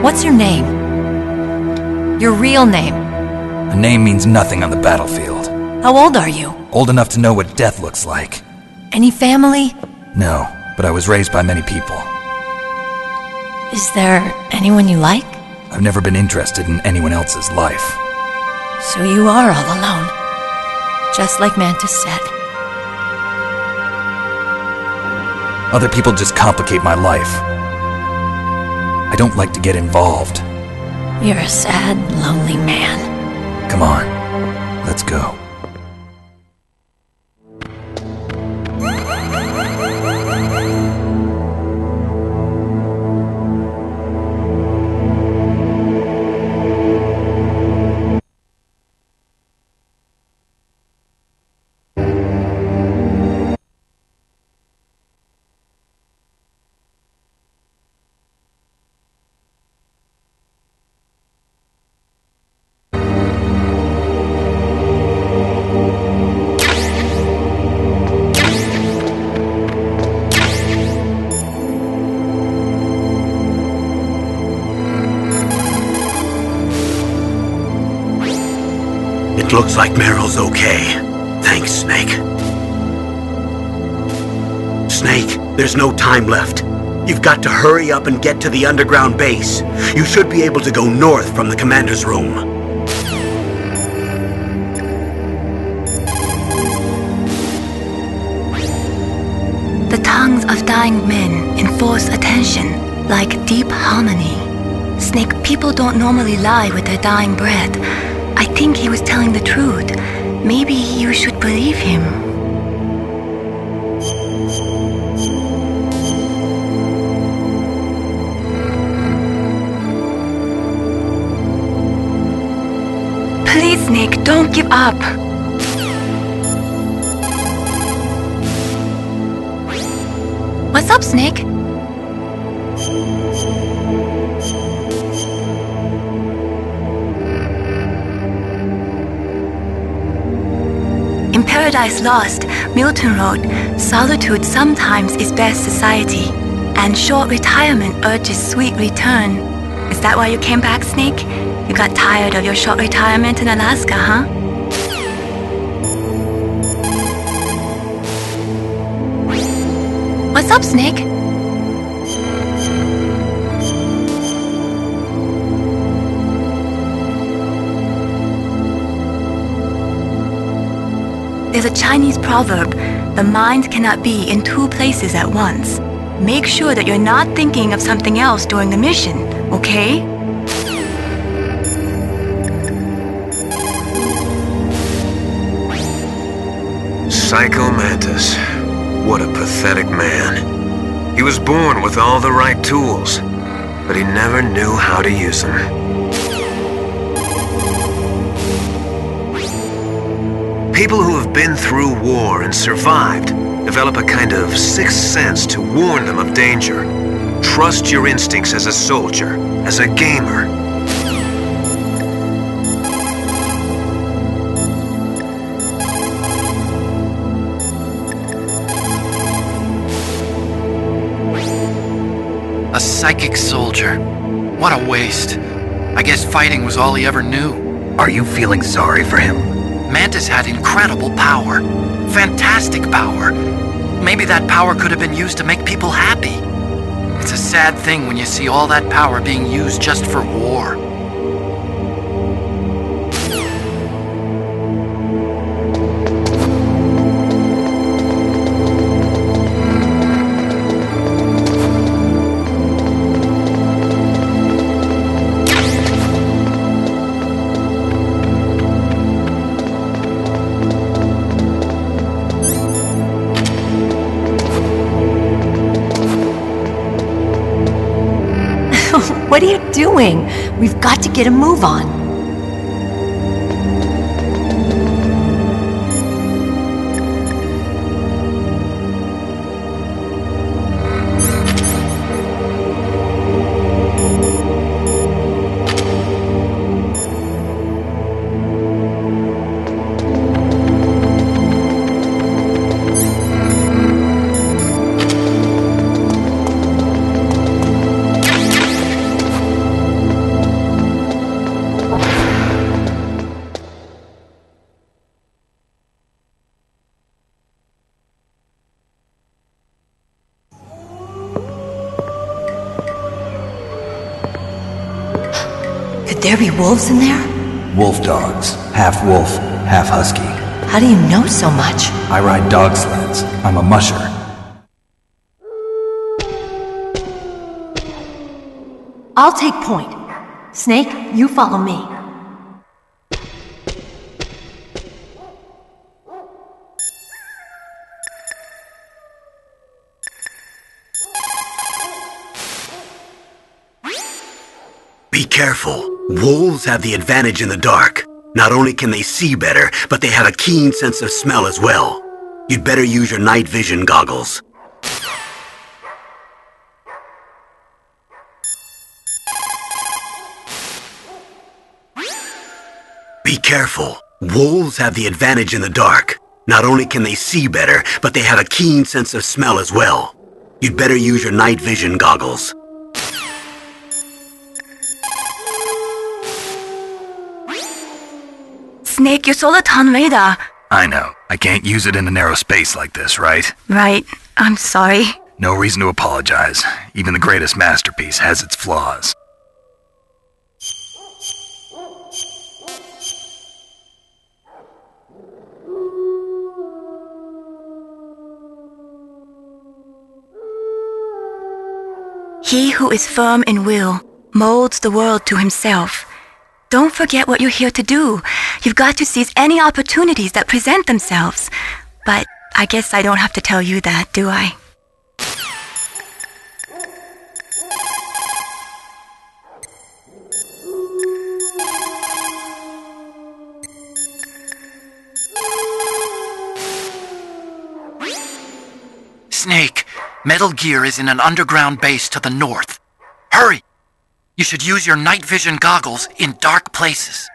What's your name? Your real name? A name means nothing on the battlefield. How old are you? Old enough to know what death looks like. Any family? No, but I was raised by many people. Is there anyone you like? I've never been interested in anyone else's life. So you are all alone. Just like Mantis said. Other people just complicate my life. I don't like to get involved. You're a sad, lonely man. Come on, let's go. It looks like Meryl's okay. Thanks, Snake. Snake, there's no time left. You've got to hurry up and get to the underground base. You should be able to go north from the commander's room. The tongues of dying men enforce attention, like deep harmony. Snake, people don't normally lie with their dying breath. I think he was telling the truth. Maybe you should believe him. Please, Snake, don't give up. What's up, Snake? In Paradise Lost, Mutant wrote, "Solitude sometimes is best society, and short retirement urges sweet return." Is that why you came back, Snake? You got tired of your short retirement in Alaska, huh? What's up, Snake? There's a Chinese proverb, the mind cannot be in two places at once. Make sure that you're not thinking of something else during the mission, okay? Psycho Mantis. What a pathetic man. He was born with all the right tools, but he never knew how to use them. People who have been through war and survived develop a kind of sixth sense to warn them of danger. Trust your instincts as a soldier, as a gamer. A psychic soldier. What a waste. I guess fighting was all he ever knew. Are you feeling sorry for him? Mantis had incredible power. Fantastic power. Maybe that power could have been used to make people happy. It's a sad thing when you see all that power being used just for war. what are you doing? We've got to get a move on. Could there be wolves in there? Wolf dogs. Half wolf, half husky. How do you know so much? I ride dog sleds. I'm a musher. I'll take point. Snake, you follow me. Be careful. Wolves have the advantage in the dark. Not only can they see better, but they have a keen sense of smell as well. You'd better use your night vision goggles. Be careful. Wolves have the advantage in the dark. Not only can they see better, but they have a keen sense of smell as well. You'd better use your night vision goggles. Snake, your Soliton radar. I know. I can't use it in a narrow space like this, right? Right. I'm sorry. No reason to apologize. Even the greatest masterpiece has its flaws. He who is firm in will molds the world to himself. Don't forget what you're here to do. You've got to seize any opportunities that present themselves. But I guess I don't have to tell you that, do I? Snake, Metal Gear is in an underground base to the north. Hurry! You should use your night vision goggles in dark places.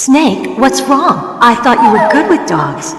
Snake, what's wrong? I thought you were good with dogs.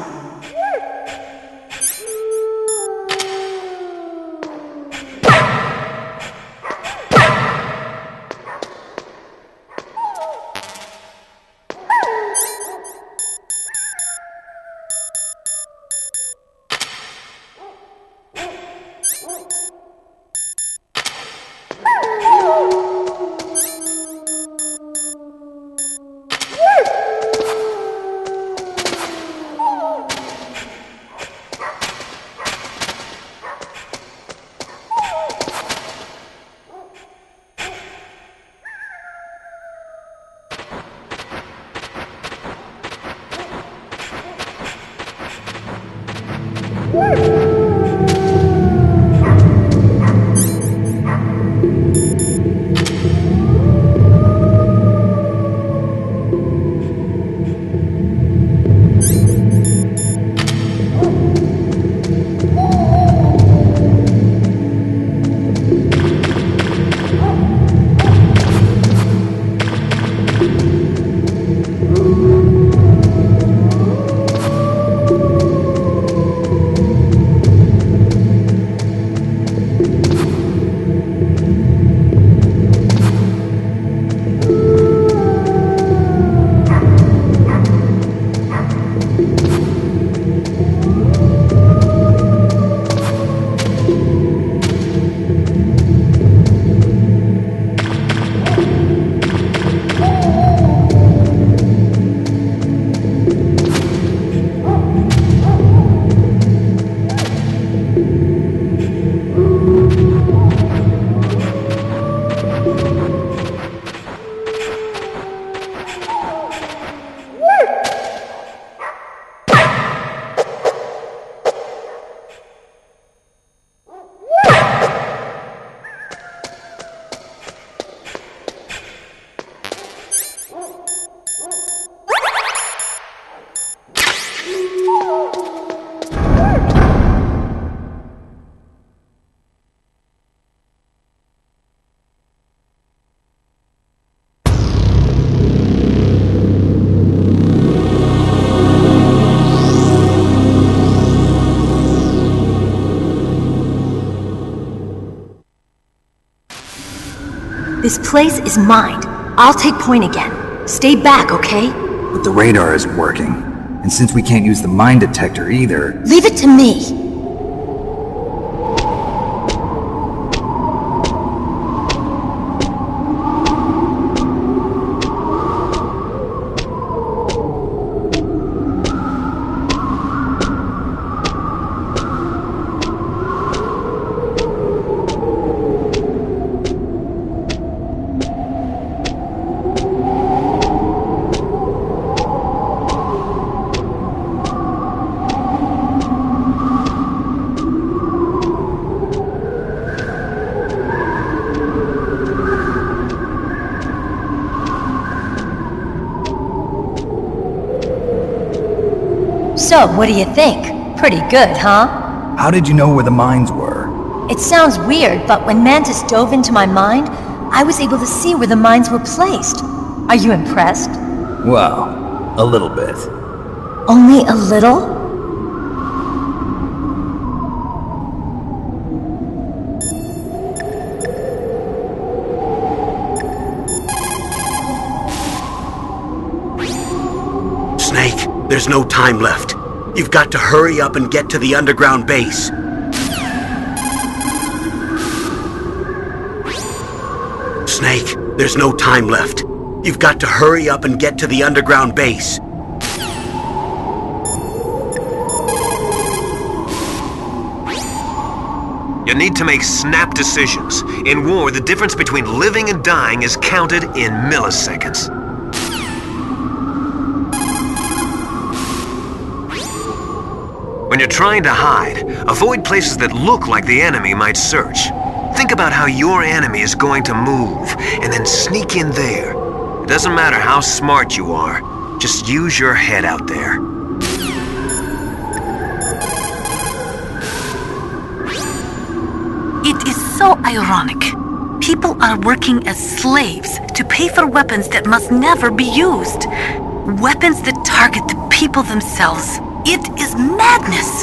This place is mine. I'll take point again. Stay back, okay? But the radar isn't working. And since we can't use the mine detector either... Leave it to me! So, what do you think? Pretty good, huh? How did you know where the mines were? It sounds weird, but when Mantis dove into my mind, I was able to see where the mines were placed. Are you impressed? Well, a little bit. Only a little? Snake, there's no time left. You've got to hurry up and get to the underground base. Snake, there's no time left. You've got to hurry up and get to the underground base. You need to make snap decisions. In war, the difference between living and dying is counted in milliseconds. When you're trying to hide, avoid places that look like the enemy might search. Think about how your enemy is going to move, and then sneak in there. It doesn't matter how smart you are, just use your head out there. It is so ironic. People are working as slaves to pay for weapons that must never be used. Weapons that target the people themselves. It is madness.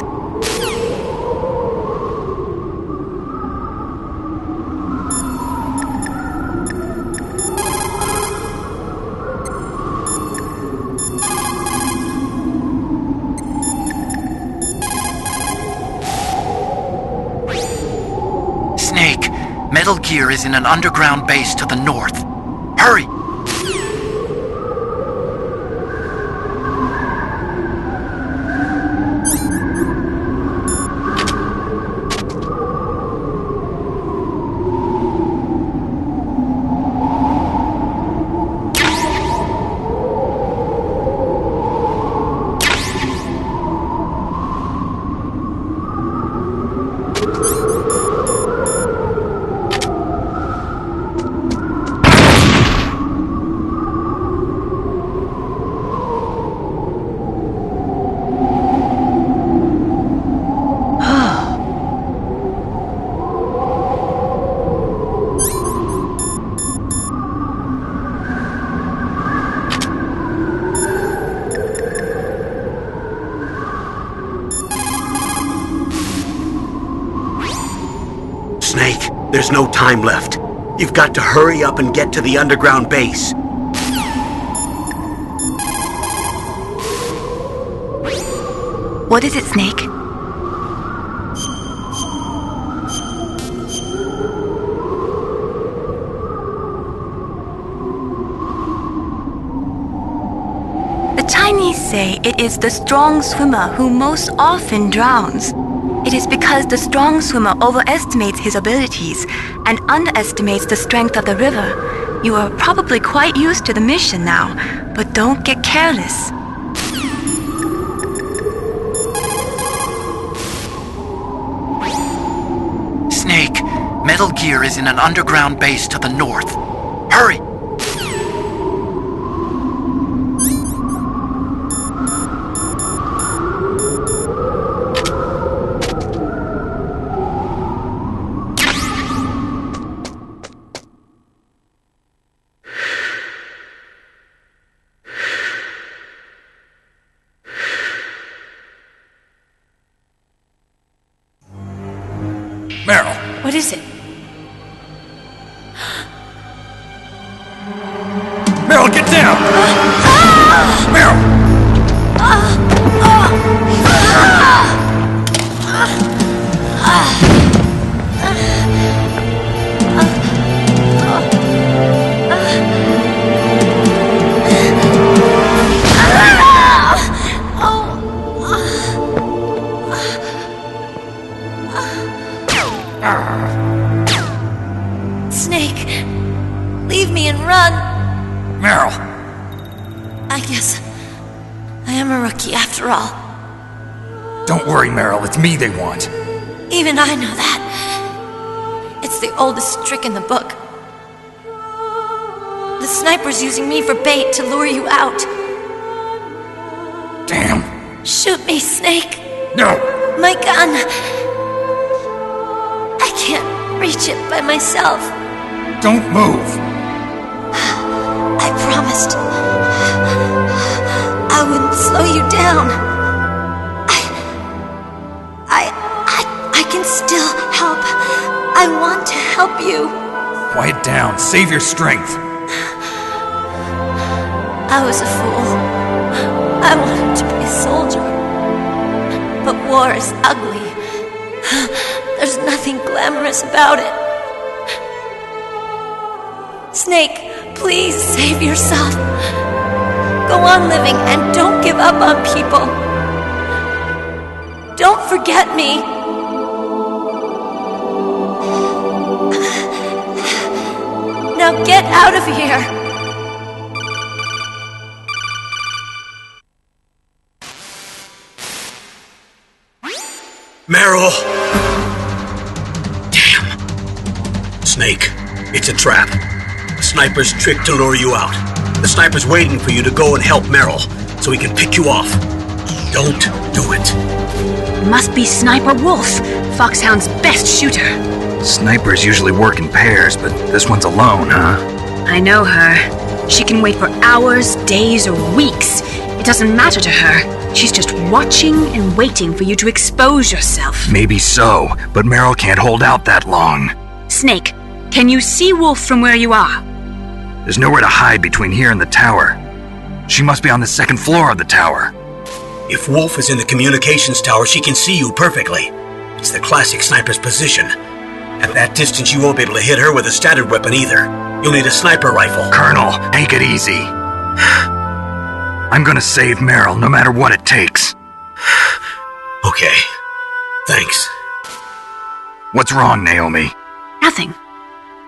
Snake, Metal Gear is in an underground base to the north. Hurry! Snake, there's no time left. You've got to hurry up and get to the underground base. What is it, Snake? The Chinese say it is the strong swimmer who most often drowns. It is because the strong swimmer overestimates his abilities and underestimates the strength of the river. You are probably quite used to the mission now, but don't get careless. Snake, Metal Gear is in an underground base to the north. Hurry! Meryl! What is it? Meryl, get down! Meryl! Snake, leave me and run. Meryl! I guess I am a rookie after all. Don't worry, Meryl. It's me they want. Even I know that. It's the oldest trick in the book. The sniper's using me for bait to lure you out. Damn. Shoot me, Snake. No! My gun. I can't reach it by myself. Don't move! I promised I wouldn't slow you down. I can still help. I want to help you. Quiet down. Save your strength. I was a fool. I wanted to be a soldier. But war is ugly. There's nothing glamorous about it. Snake, please save yourself. Go on living and don't give up on people. Don't forget me. Now get out of here. Meryl! Damn. Snake, it's a trap. The sniper's trick to lure you out. The sniper's waiting for you to go and help Meryl, so he can pick you off. Don't do it. Must be Sniper Wolf, Foxhound's best shooter. Snipers usually work in pairs, but this one's alone, huh? I know her. She can wait for hours, days, or weeks. It doesn't matter to her. She's just watching and waiting for you to expose yourself. Maybe so, but Meryl can't hold out that long. Snake, can you see Wolf from where you are? There's nowhere to hide between here and the tower. She must be on the second floor of the tower. If Wolf is in the communications tower, she can see you perfectly. It's the classic sniper's position. At that distance, you won't be able to hit her with a standard weapon either. You'll need a sniper rifle. Colonel, take it easy. I'm gonna save Meryl, no matter what it takes. Okay. Thanks. What's wrong, Naomi? Nothing.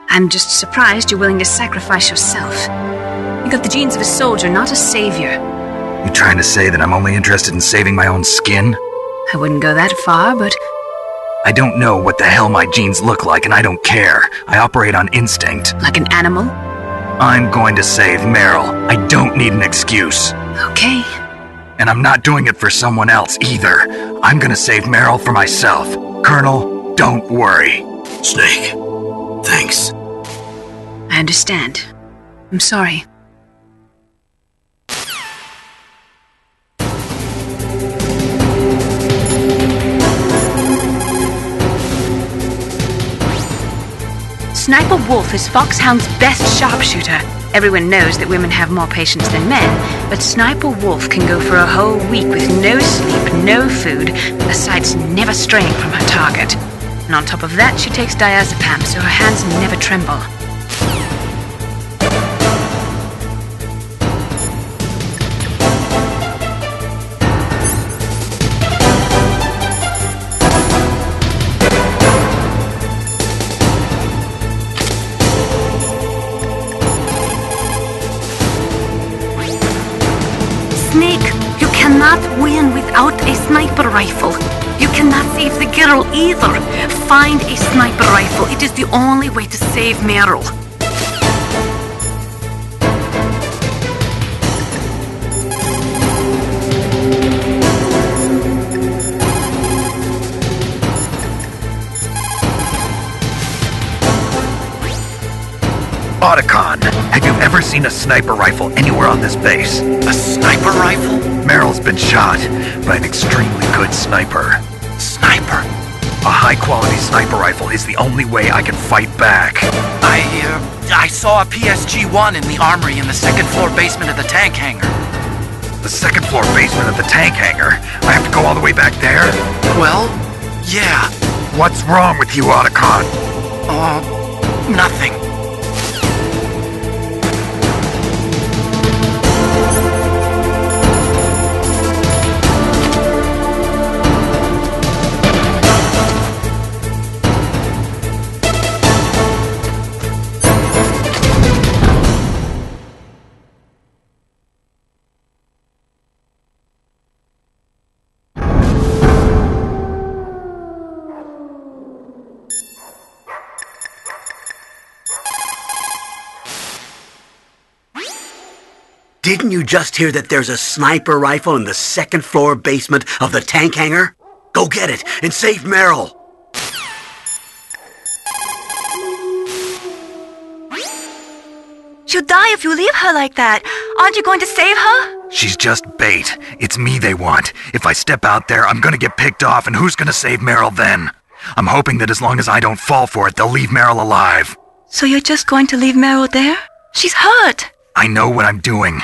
I'm just surprised you're willing to sacrifice yourself. You got the genes of a soldier, not a savior. You trying to say that I'm only interested in saving my own skin? I wouldn't go that far, but... I don't know what the hell my genes look like, and I don't care. I operate on instinct. Like an animal? I'm going to save Meryl. I don't need an excuse. Okay. And I'm not doing it for someone else, either. I'm gonna save Meryl for myself. Colonel, don't worry. Snake, thanks. I understand. I'm sorry. Sniper Wolf is Foxhound's best sharpshooter. Everyone knows that women have more patience than men, but Sniper Wolf can go for a whole week with no sleep, no food, her sights never straying from her target. And on top of that, she takes diazepam, so her hands never tremble. Snake, you cannot win without a sniper rifle. You cannot save the girl either. Find a sniper rifle. It is the only way to save Meryl. Otacon, have you ever seen a sniper rifle anywhere on this base? A sniper rifle? Meryl's been shot by an extremely good sniper. Sniper? A high-quality sniper rifle is the only way I can fight back. I saw a PSG-1 in the armory in the second-floor basement of the tank hangar. The second-floor basement of the tank hangar? I have to go all the way back there? Well, yeah. What's wrong with you, Otacon? Nothing. Didn't you just hear that there's a sniper rifle in the second-floor basement of the tank hangar? Go get it and save Meryl! She'll die if you leave her like that. Aren't you going to save her? She's just bait. It's me they want. If I step out there, I'm gonna get picked off, and who's gonna save Meryl then? I'm hoping that as long as I don't fall for it, they'll leave Meryl alive. So you're just going to leave Meryl there? She's hurt. I know what I'm doing.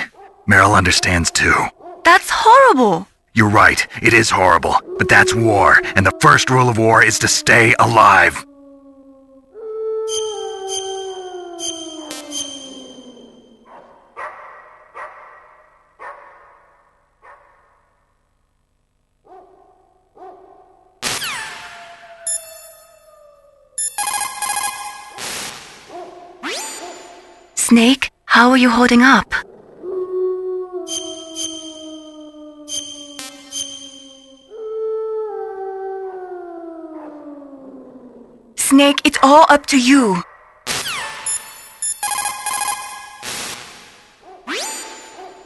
Meryl understands too. That's horrible. You're right, it is horrible, but that's war, and the first rule of war is to stay alive. Snake, how are you holding up? Snake, it's all up to you.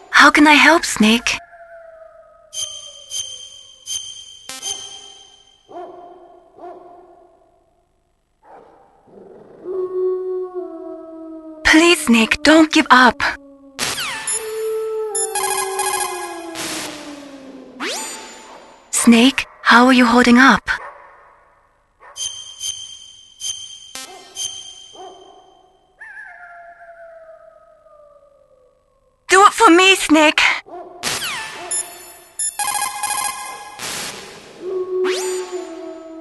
How can I help, Snake? Please, Snake, don't give up. Snake, how are you holding up? Do it for me, Snake!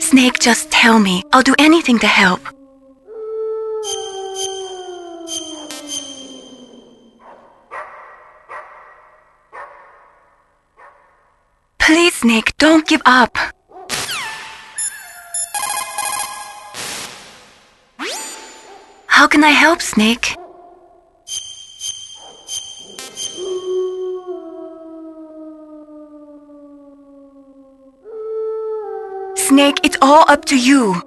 Snake, just tell me. I'll do anything to help. Please, Snake, don't give up. How can I help, Snake? Snake, it's all up to you.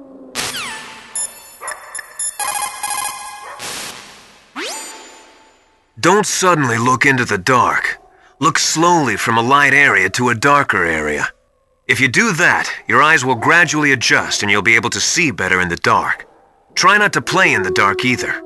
Don't suddenly look into the dark. Look slowly from a light area to a darker area. If you do that, your eyes will gradually adjust and you'll be able to see better in the dark. Try not to play in the dark either.